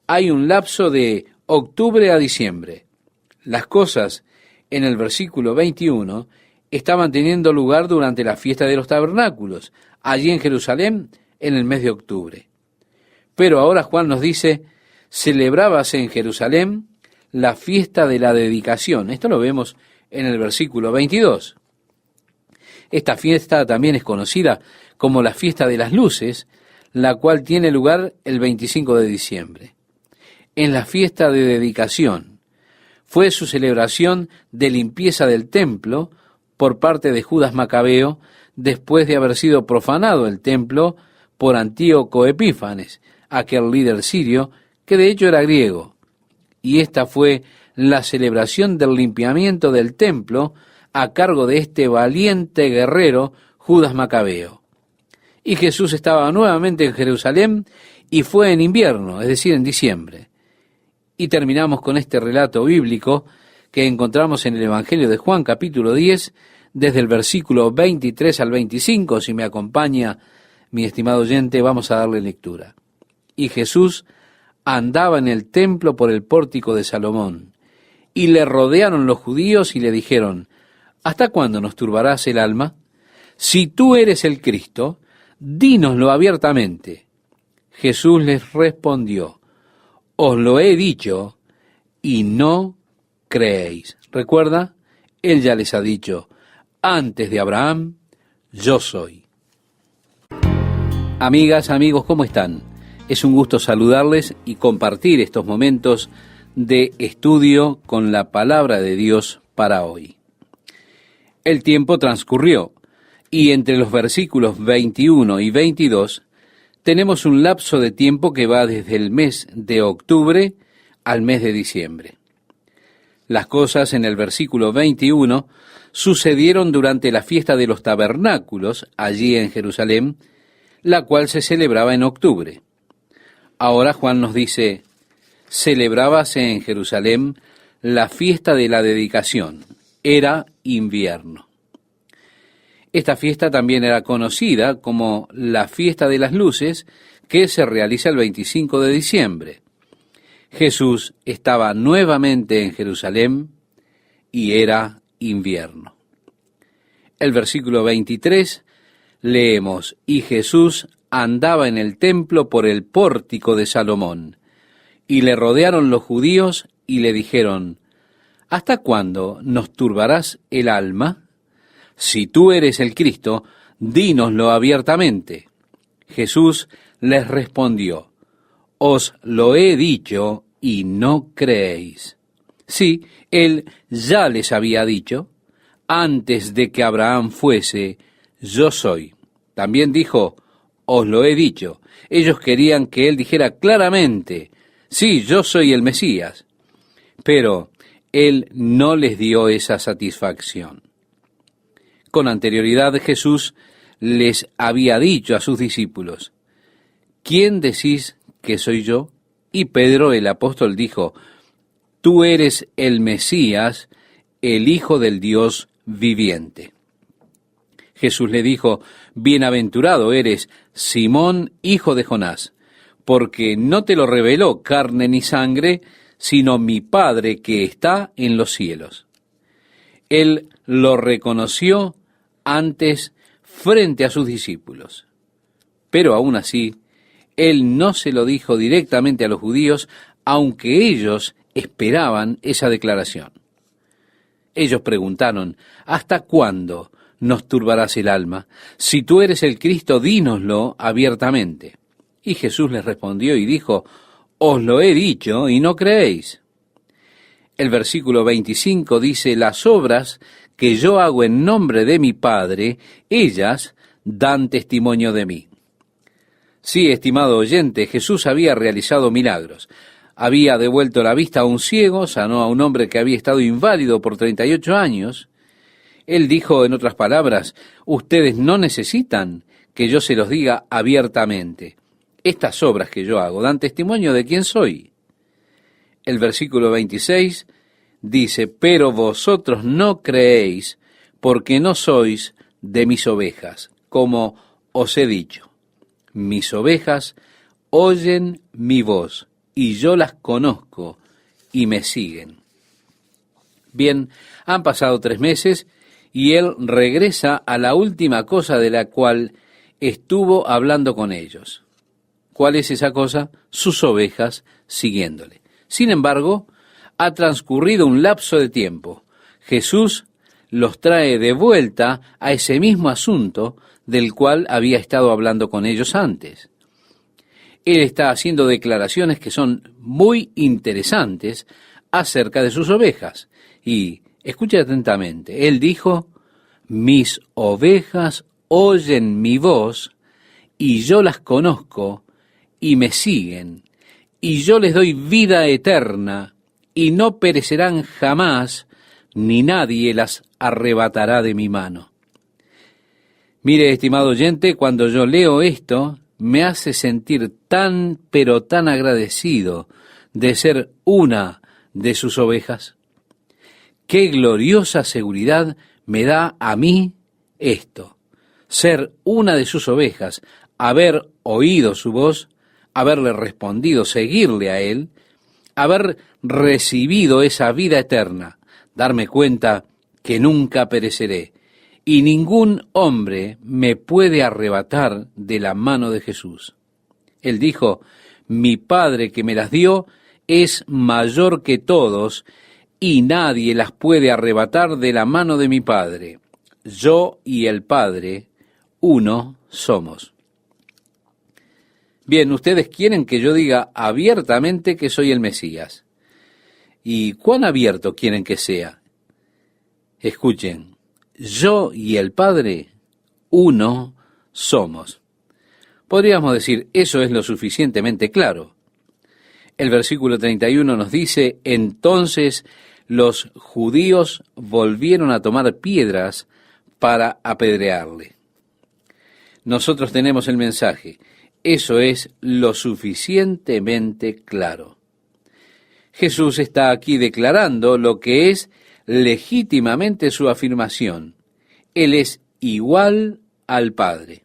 hay un lapso de octubre a diciembre. Las cosas en el versículo 21 estaban teniendo lugar durante la fiesta de los tabernáculos, allí en Jerusalén, en el mes de octubre. Pero ahora Juan nos dice, celebrábase en Jerusalén la fiesta de la dedicación. Esto lo vemos en el versículo 22. Esta fiesta también es conocida como la fiesta de las luces, la cual tiene lugar el 25 de diciembre. En la fiesta de dedicación fue su celebración de limpieza del templo por parte de Judas Macabeo, después de haber sido profanado el templo por Antíoco Epífanes, aquel líder sirio, que de hecho era griego. Y esta fue la celebración del limpiamiento del templo a cargo de este valiente guerrero Judas Macabeo. Y Jesús estaba nuevamente en Jerusalén y fue en invierno, es decir, en diciembre. Y terminamos con este relato bíblico que encontramos en el Evangelio de Juan, capítulo 10, desde el versículo 23 al 25. Si me acompaña, mi estimado oyente, vamos a darle lectura. Y Jesús andaba en el templo por el pórtico de Salomón, y le rodearon los judíos y le dijeron, ¿hasta cuándo nos turbarás el alma? Si tú eres el Cristo, dínoslo abiertamente. Jesús les respondió, os lo he dicho y no creéis. Recuerda, Él ya les ha dicho, antes de Abraham, yo soy. Amigas, amigos, ¿cómo están? Es un gusto saludarles y compartir estos momentos de estudio con la palabra de Dios para hoy. El tiempo transcurrió y entre los versículos 21 y 22 tenemos un lapso de tiempo que va desde el mes de octubre al mes de diciembre. Las cosas en el versículo 21 sucedieron durante la fiesta de los tabernáculos, allí en Jerusalén, la cual se celebraba en octubre. Ahora Juan nos dice, celebrábase en Jerusalén la fiesta de la dedicación. Era invierno. Esta fiesta también era conocida como la fiesta de las luces, que se realiza el 25 de diciembre. Jesús estaba nuevamente en Jerusalén y era invierno. El versículo 23 leemos, y Jesús andaba en el templo por el pórtico de Salomón, y le rodearon los judíos y le dijeron, ¿hasta cuándo nos turbarás el alma? Si tú eres el Cristo, dínoslo abiertamente. Jesús les respondió, os lo he dicho y no creéis. Sí, él ya les había dicho, antes de que Abraham fuese, yo soy. También dijo, os lo he dicho. Ellos querían que él dijera claramente, sí, yo soy el Mesías. Pero él no les dio esa satisfacción. Con anterioridad Jesús les había dicho a sus discípulos, ¿quién decís que soy yo? Y Pedro el apóstol dijo, tú eres el Mesías, el Hijo del Dios viviente. Jesús le dijo, bienaventurado eres, Simón, hijo de Jonás, porque no te lo reveló carne ni sangre, sino mi Padre que está en los cielos. Él lo reconoció antes frente a sus discípulos. Pero aún así, él no se lo dijo directamente a los judíos, aunque ellos esperaban esa declaración. Ellos preguntaron, ¿hasta cuándo nos turbarás el alma? Si tú eres el Cristo, dínoslo abiertamente. Y Jesús les respondió y dijo, os lo he dicho y no creéis. El versículo 25 dice, las obras que yo hago en nombre de mi Padre, ellas dan testimonio de mí. Sí, estimado oyente, Jesús había realizado milagros. Había devuelto la vista a un ciego, sanó a un hombre que había estado inválido por 38 años. Él dijo, en otras palabras, ustedes no necesitan que yo se los diga abiertamente. Estas obras que yo hago dan testimonio de quién soy. El versículo 26 dice, pero vosotros no creéis porque no sois de mis ovejas, como os he dicho. Mis ovejas oyen mi voz, y yo las conozco, y me siguen. Bien, han pasado 3 meses, y él regresa a la última cosa de la cual estuvo hablando con ellos. ¿Cuál es esa cosa? Sus ovejas siguiéndole. Sin embargo, ha transcurrido un lapso de tiempo. Jesús los trae de vuelta a ese mismo asunto del cual había estado hablando con ellos antes. Él está haciendo declaraciones que son muy interesantes acerca de sus ovejas. Y escuche atentamente, él dijo, mis ovejas oyen mi voz, y yo las conozco, y me siguen, y yo les doy vida eterna, y no perecerán jamás, ni nadie las arrebatará de mi mano. Mire, estimado oyente, cuando yo leo esto, me hace sentir tan, pero tan agradecido de ser una de sus ovejas. Qué gloriosa seguridad me da a mí esto, ser una de sus ovejas, haber oído su voz, haberle respondido, seguirle a él, haber recibido esa vida eterna, darme cuenta que nunca pereceré, y ningún hombre me puede arrebatar de la mano de Jesús. Él dijo, mi Padre que me las dio es mayor que todos, y nadie las puede arrebatar de la mano de mi Padre. Yo y el Padre, uno somos. Bien, ustedes quieren que yo diga abiertamente que soy el Mesías. ¿Y cuán abierto quieren que sea? Escuchen, yo y el Padre, uno somos. Podríamos decir, eso es lo suficientemente claro. El versículo 31 nos dice, entonces los judíos volvieron a tomar piedras para apedrearle. Nosotros tenemos el mensaje, eso es lo suficientemente claro. Jesús está aquí declarando lo que es legítimamente su afirmación. Él es igual al Padre.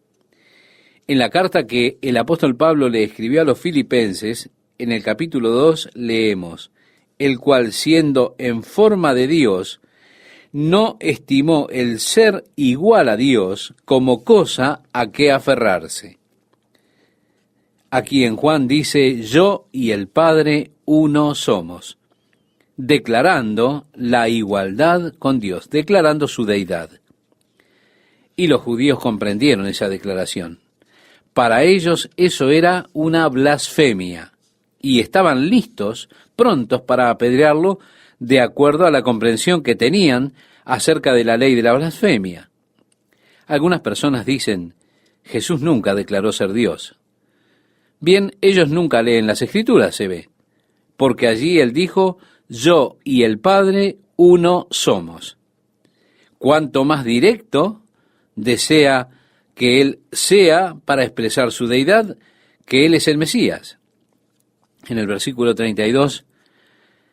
En la carta que el apóstol Pablo le escribió a los filipenses, en el capítulo 2 leemos, el cual siendo en forma de Dios, no estimó el ser igual a Dios como cosa a que aferrarse. Aquí en Juan dice, yo y el Padre uno somos, declarando la igualdad con Dios, declarando su deidad. Y los judíos comprendieron esa declaración. Para ellos eso era una blasfemia, y estaban listos, prontos para apedrearlo, de acuerdo a la comprensión que tenían acerca de la ley de la blasfemia. Algunas personas dicen, Jesús nunca declaró ser Dios. Bien, ellos nunca leen las Escrituras, se ve, porque allí Él dijo, yo y el Padre uno somos. Cuanto más directo desea que Él sea para expresar su deidad, que Él es el Mesías. En el versículo 32,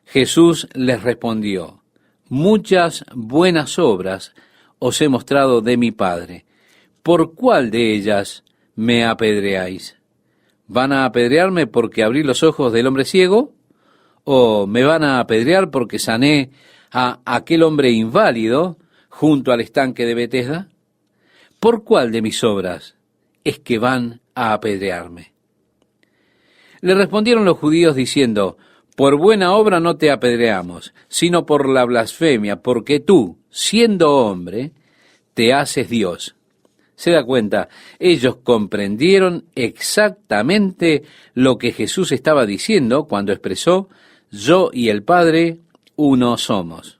Jesús les respondió, muchas buenas obras os he mostrado de mi Padre. ¿Por cuál de ellas me apedreáis? ¿Van a apedrearme porque abrí los ojos del hombre ciego? ¿O me van a apedrear porque sané a aquel hombre inválido junto al estanque de Betesda? ¿Por cuál de mis obras es que van a apedrearme? Le respondieron los judíos diciendo, por buena obra no te apedreamos, sino por la blasfemia, porque tú, siendo hombre, te haces Dios. Se da cuenta, ellos comprendieron exactamente lo que Jesús estaba diciendo cuando expresó, yo y el Padre uno somos.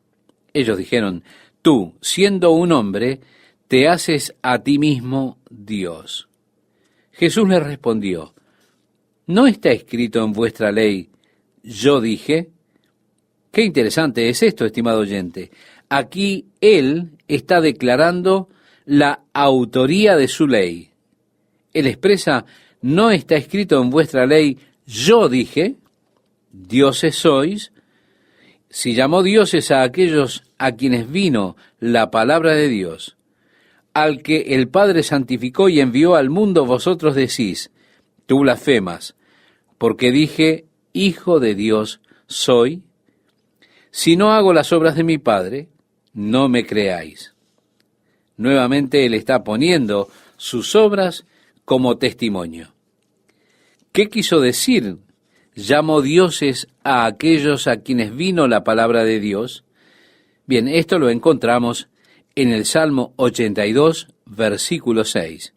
Ellos dijeron, tú, siendo un hombre, te haces a ti mismo Dios. Jesús les respondió, ¿no está escrito en vuestra ley, yo dije? Qué interesante es esto, estimado oyente. Aquí Él está declarando la autoría de su ley. Él expresa, ¿no está escrito en vuestra ley, yo dije? Dioses sois. Si llamó dioses a aquellos a quienes vino la palabra de Dios, al que el Padre santificó y envió al mundo, vosotros decís, tú blasfemas, porque dije, Hijo de Dios soy. Si no hago las obras de mi Padre, no me creáis. Nuevamente Él está poniendo sus obras como testimonio. ¿Qué quiso decir? ¿Llamó dioses a aquellos a quienes vino la palabra de Dios? Bien, esto lo encontramos en el Salmo 82, versículo 6.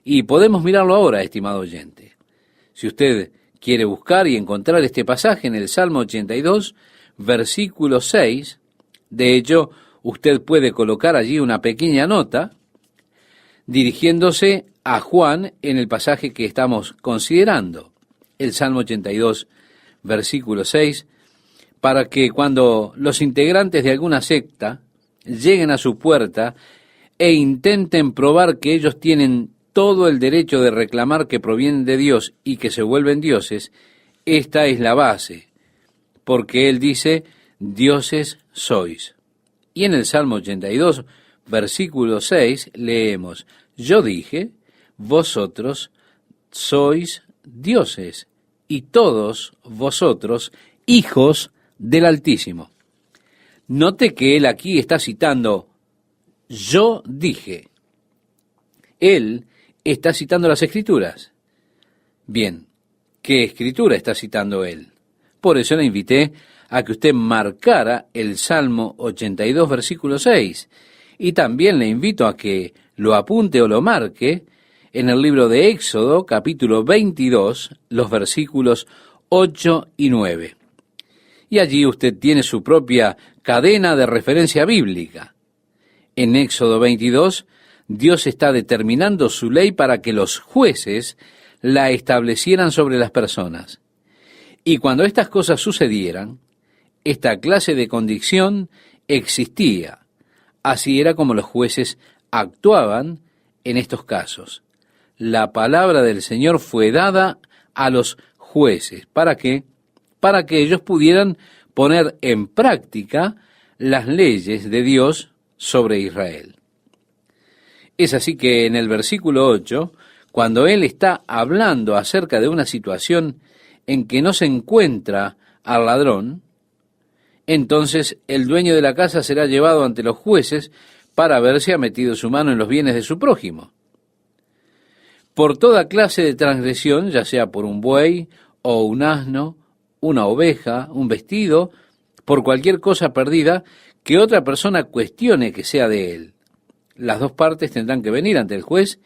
Y podemos mirarlo ahora, estimado oyente. Si usted quiere buscar y encontrar este pasaje en el Salmo 82, versículo 6, de hecho, usted puede colocar allí una pequeña nota dirigiéndose a Juan en el pasaje que estamos considerando, el Salmo 82, versículo 6, para que cuando los integrantes de alguna secta lleguen a su puerta e intenten probar que ellos tienen todo el derecho de reclamar que provienen de Dios y que se vuelven dioses, esta es la base, porque Él dice, dioses sois. Y en el Salmo 82, versículo 6, leemos, yo dije, vosotros sois dioses, y todos vosotros hijos del Altísimo. Note que Él aquí está citando, yo dije. Él está citando las Escrituras. Bien, ¿qué Escritura está citando Él? Por eso le invité a que usted marcara el Salmo 82, versículo 6. Y también le invito a que lo apunte o lo marque en el libro de Éxodo, capítulo 22, los versículos 8 y 9. Y allí usted tiene su propia cadena de referencia bíblica. En Éxodo 22, Dios está determinando su ley para que los jueces la establecieran sobre las personas. Y cuando estas cosas sucedieran, esta clase de condición existía. Así era como los jueces actuaban en estos casos. La palabra del Señor fue dada a los jueces. ¿Para qué? Para que ellos pudieran poner en práctica las leyes de Dios sobre Israel. Es así que en el versículo 8, cuando él está hablando acerca de una situación en que no se encuentra al ladrón, entonces el dueño de la casa será llevado ante los jueces para ver si ha metido su mano en los bienes de su prójimo. Por toda clase de transgresión, ya sea por un buey o un asno, una oveja, un vestido, por cualquier cosa perdida que otra persona cuestione que sea de él. Las dos partes tendrán que venir ante el juez,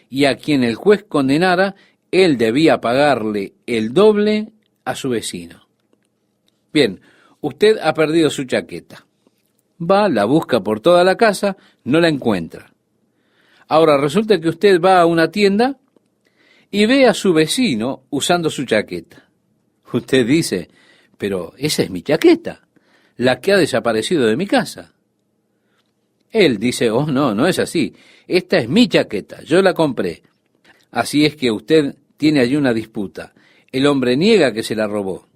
y a quien el juez condenara, él debía pagarle el doble a su vecino. Bien, usted ha perdido su chaqueta. Va, la busca por toda la casa, no la encuentra. Ahora resulta que usted va a una tienda y ve a su vecino usando su chaqueta. Usted dice, pero esa es mi chaqueta, la que ha desaparecido de mi casa. Él dice, oh no, no es así, esta es mi chaqueta, yo la compré. Así es que usted tiene allí una disputa. El hombre niega que se la robó.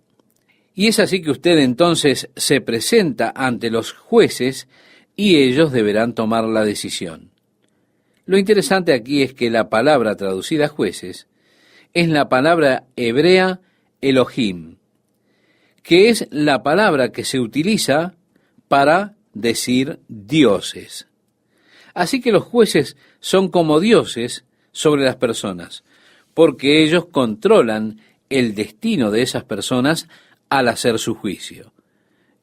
Y es así que usted entonces se presenta ante los jueces y ellos deberán tomar la decisión. Lo interesante aquí es que la palabra traducida jueces es la palabra hebrea Elohim, que es la palabra que se utiliza para decir dioses. Así que los jueces son como dioses sobre las personas, porque ellos controlan el destino de esas personas al hacer su juicio.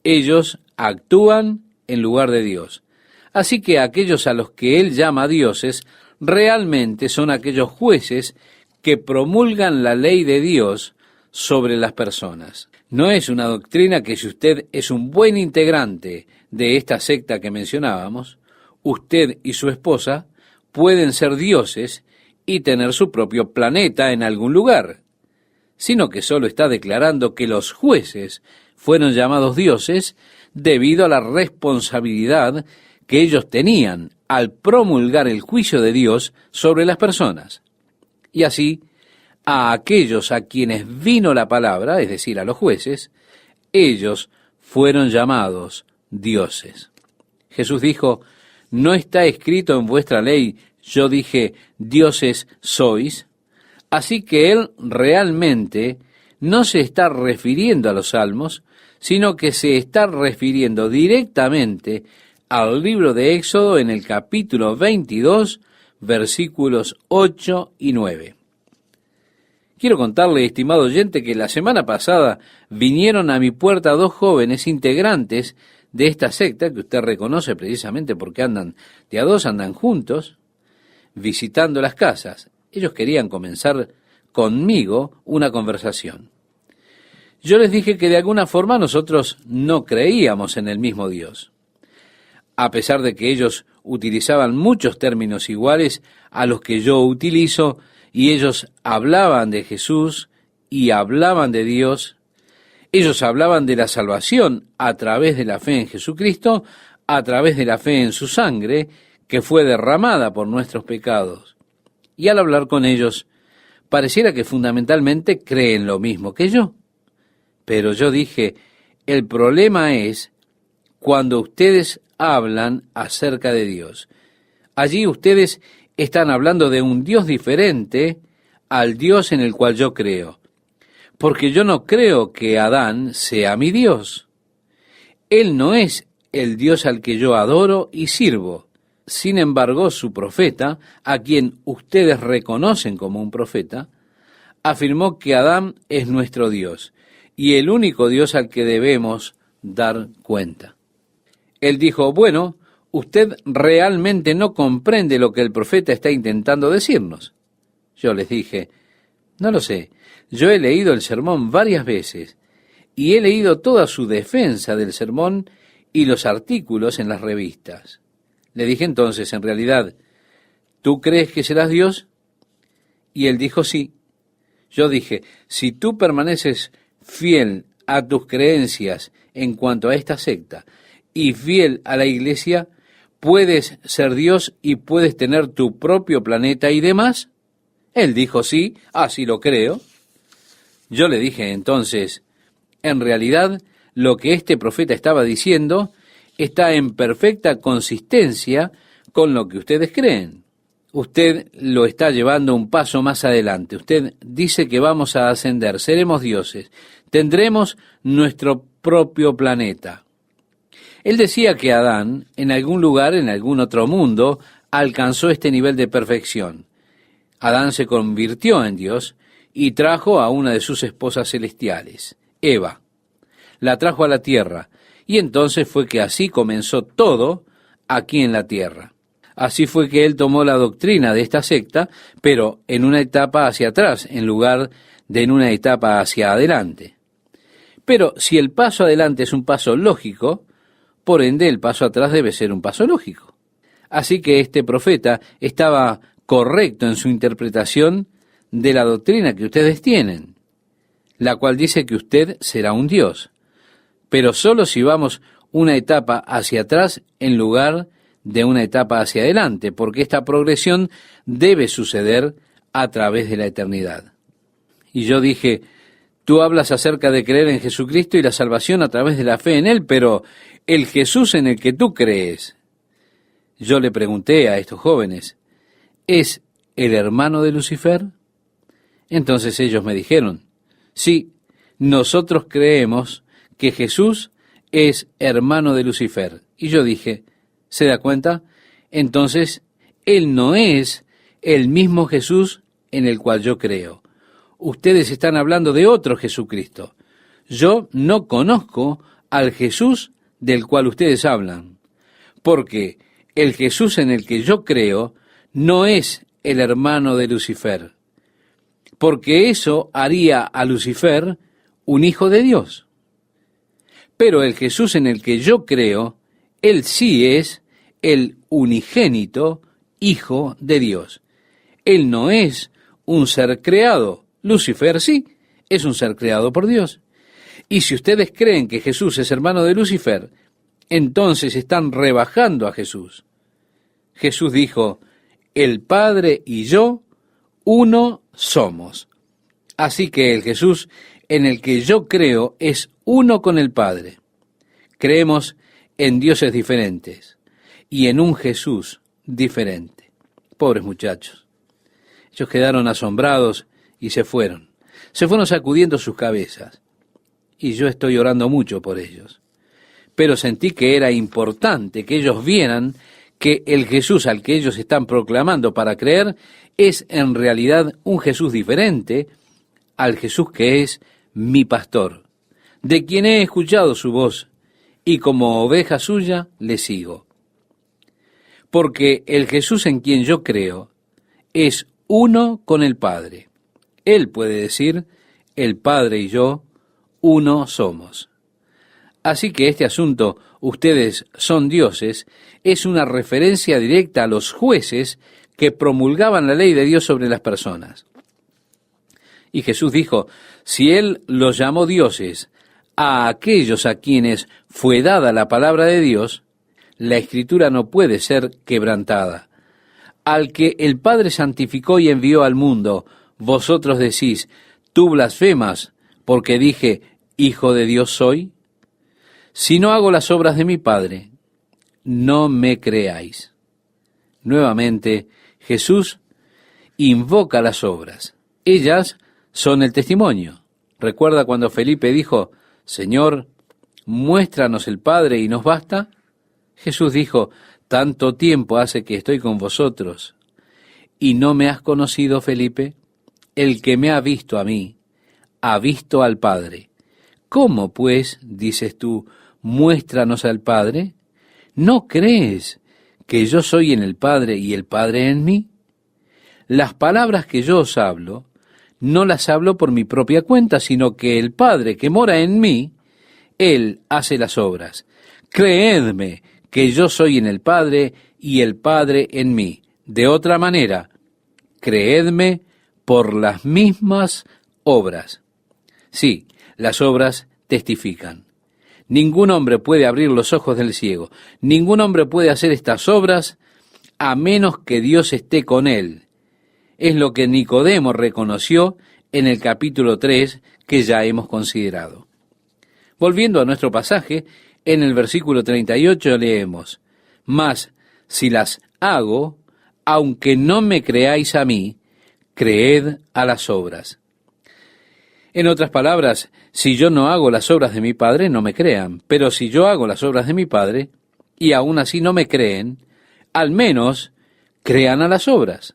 Ellos actúan en lugar de Dios. Así que aquellos a los que él llama dioses realmente son aquellos jueces que promulgan la ley de Dios sobre las personas. No es una doctrina que si usted es un buen integrante de esta secta que mencionábamos, usted y su esposa pueden ser dioses y tener su propio planeta en algún lugar, sino que solo está declarando que los jueces fueron llamados dioses debido a la responsabilidad que ellos tenían al promulgar el juicio de Dios sobre las personas. Y así, a aquellos a quienes vino la palabra, es decir, a los jueces, ellos fueron llamados dioses. Jesús dijo, ¿no está escrito en vuestra ley, yo dije, dioses sois? Así que él realmente no se está refiriendo a los salmos, sino que se está refiriendo directamente al libro de Éxodo en el capítulo 22, versículos 8 y 9. Quiero contarle, estimado oyente, que la semana pasada vinieron a mi puerta dos jóvenes integrantes de esta secta, que usted reconoce precisamente porque andan de a dos, andan juntos, visitando las casas. Ellos querían comenzar conmigo una conversación. Yo les dije que de alguna forma nosotros no creíamos en el mismo Dios. A pesar de que ellos utilizaban muchos términos iguales a los que yo utilizo, y ellos hablaban de Jesús y hablaban de Dios, ellos hablaban de la salvación a través de la fe en Jesucristo, a través de la fe en su sangre, que fue derramada por nuestros pecados. Y al hablar con ellos, pareciera que fundamentalmente creen lo mismo que yo. Pero yo dije, el problema es cuando ustedes hablan acerca de Dios. Allí ustedes están hablando de un Dios diferente al Dios en el cual yo creo. Porque yo no creo que Adán sea mi Dios. Él no es el Dios al que yo adoro y sirvo. Sin embargo, su profeta, a quien ustedes reconocen como un profeta, afirmó que Adán es nuestro Dios y el único Dios al que debemos dar cuenta. Él dijo, bueno, usted realmente no comprende lo que el profeta está intentando decirnos. Yo les dije, no lo sé, yo he leído el sermón varias veces y he leído toda su defensa del sermón y los artículos en las revistas. Le dije entonces, en realidad, ¿tú crees que serás Dios? Y él dijo, sí. Yo dije, si tú permaneces fiel a tus creencias en cuanto a esta secta y fiel a la iglesia, puedes ser Dios y puedes tener tu propio planeta y demás. Él dijo, sí, así lo creo. Yo le dije entonces, en realidad, lo que este profeta estaba diciendo está en perfecta consistencia con lo que ustedes creen. Usted lo está llevando un paso más adelante. Usted dice que vamos a ascender, seremos dioses, tendremos nuestro propio planeta. Él decía que Adán, en algún lugar, en algún otro mundo, alcanzó este nivel de perfección. Adán se convirtió en Dios y trajo a una de sus esposas celestiales, Eva. La trajo a la tierra, y entonces fue que así comenzó todo aquí en la tierra. Así fue que él tomó la doctrina de esta secta, pero en una etapa hacia atrás, en lugar de en una etapa hacia adelante. Pero si el paso adelante es un paso lógico, por ende el paso atrás debe ser un paso lógico. Así que este profeta estaba correcto en su interpretación de la doctrina que ustedes tienen, la cual dice que usted será un Dios, pero solo si vamos una etapa hacia atrás en lugar de una etapa hacia adelante, porque esta progresión debe suceder a través de la eternidad. Y yo dije, tú hablas acerca de creer en Jesucristo y la salvación a través de la fe en Él, pero el Jesús en el que tú crees, yo le pregunté a estos jóvenes, ¿es el hermano de Lucifer? Entonces ellos me dijeron, sí, nosotros creemos que Jesús es hermano de Lucifer. Y yo dije, ¿se da cuenta? Entonces, Él no es el mismo Jesús en el cual yo creo. Ustedes están hablando de otro Jesucristo. Yo no conozco al Jesús del cual ustedes hablan, porque el Jesús en el que yo creo no es el hermano de Lucifer, porque eso haría a Lucifer un hijo de Dios. Pero el Jesús en el que yo creo, Él sí es el unigénito Hijo de Dios. Él no es un ser creado. Lucifer sí, es un ser creado por Dios. Y si ustedes creen que Jesús es hermano de Lucifer, entonces están rebajando a Jesús. Jesús dijo, el Padre y yo, uno somos. Así que el Jesús en el que yo creo es uno con el Padre. Creemos en dioses diferentes y en un Jesús diferente. Pobres muchachos. Ellos quedaron asombrados y se fueron. Se fueron sacudiendo sus cabezas. Y yo estoy orando mucho por ellos. Pero sentí que era importante que ellos vieran que el Jesús al que ellos están proclamando para creer es en realidad un Jesús diferente al Jesús que es mi pastor, de quien he escuchado su voz, y como oveja suya le sigo. Porque el Jesús en quien yo creo es uno con el Padre. Él puede decir, el Padre y yo, uno somos. Así que este asunto, ustedes son dioses, es una referencia directa a los jueces que promulgaban la ley de Dios sobre las personas. Y Jesús dijo, si Él los llamó dioses a aquellos a quienes fue dada la palabra de Dios, la Escritura no puede ser quebrantada. Al que el Padre santificó y envió al mundo, vosotros decís, tú blasfemas, porque dije, Hijo de Dios soy. Si no hago las obras de mi Padre, no me creáis. Nuevamente, Jesús invoca las obras. Ellas son el testimonio. ¿Recuerda cuando Felipe dijo, Señor, muéstranos el Padre y nos basta? Jesús dijo, tanto tiempo hace que estoy con vosotros, y no me has conocido, Felipe. El que me ha visto a mí, ha visto al Padre. ¿Cómo, pues, dices tú, muéstranos al Padre? ¿No crees que yo soy en el Padre y el Padre en mí? Las palabras que yo os hablo, no las hablo por mi propia cuenta, sino que el Padre que mora en mí, Él hace las obras. Creedme que yo soy en el Padre y el Padre en mí. De otra manera, creedme por las mismas obras. Sí, las obras testifican. Ningún hombre puede abrir los ojos del ciego. Ningún hombre puede hacer estas obras a menos que Dios esté con él. Es lo que Nicodemo reconoció en el capítulo 3 que ya hemos considerado. Volviendo a nuestro pasaje, en el versículo 38 leemos: Mas si las hago, aunque no me creáis a mí, creed a las obras. En otras palabras, si yo no hago las obras de mi Padre, no me crean. Pero si yo hago las obras de mi Padre, y aún así no me creen, al menos crean a las obras.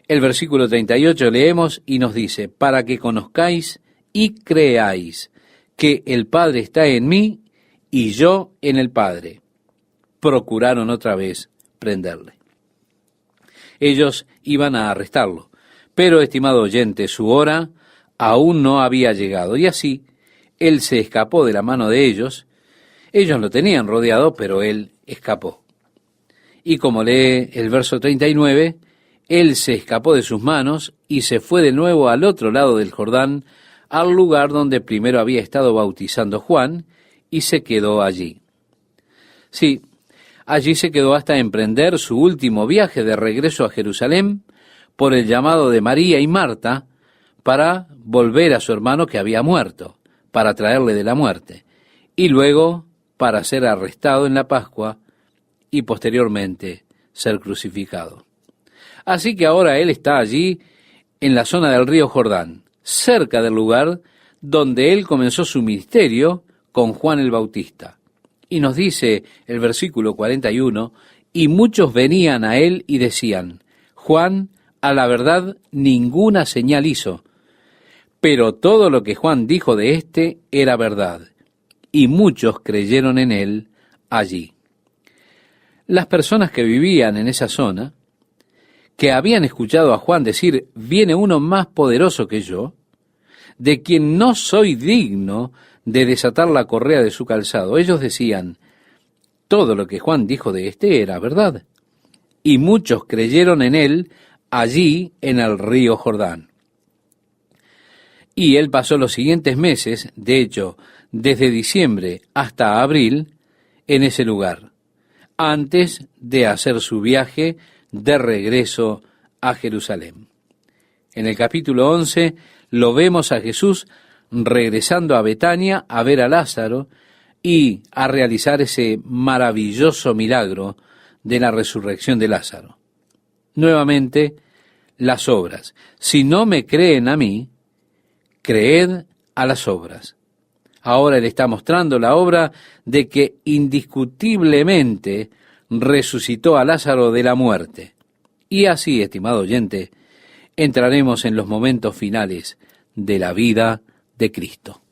El versículo 38 leemos y nos dice: para que conozcáis y creáis que el Padre está en mí y yo en el Padre. Procuraron otra vez prenderle. Ellos iban a arrestarlo, pero, estimado oyente, su hora aún no había llegado, y así él se escapó de la mano de ellos. Ellos lo tenían rodeado, pero él escapó. Y como lee el verso 39, él se escapó de sus manos y se fue de nuevo al otro lado del Jordán, al lugar donde primero había estado bautizando Juan, y se quedó allí. Sí, allí se quedó hasta emprender su último viaje de regreso a Jerusalén por el llamado de María y Marta para volver a su hermano que había muerto, para traerle de la muerte, y luego para ser arrestado en la Pascua y posteriormente ser crucificado. Así que ahora él está allí en la zona del río Jordán, cerca del lugar donde él comenzó su ministerio con Juan el Bautista. Y nos dice el versículo 41, y muchos venían a él y decían: Juan, a la verdad, ninguna señal hizo, pero todo lo que Juan dijo de éste era verdad, y muchos creyeron en él allí. Las personas que vivían en esa zona, que habían escuchado a Juan decir: viene uno más poderoso que yo, de quien no soy digno de desatar la correa de su calzado, ellos decían: todo lo que Juan dijo de éste era verdad. Y muchos creyeron en él allí en el río Jordán. Y él pasó los siguientes meses, de hecho, desde diciembre hasta abril, en ese lugar, antes de hacer su viaje de regreso a Jerusalén. En el capítulo 11 lo vemos a Jesús regresando a Betania a ver a Lázaro y a realizar ese maravilloso milagro de la resurrección de Lázaro. Nuevamente, las obras. Si no me creen a mí, creed a las obras. Ahora él está mostrando la obra de que indiscutiblemente resucitó a Lázaro de la muerte. Y así, estimado oyente, entraremos en los momentos finales de la vida de Cristo.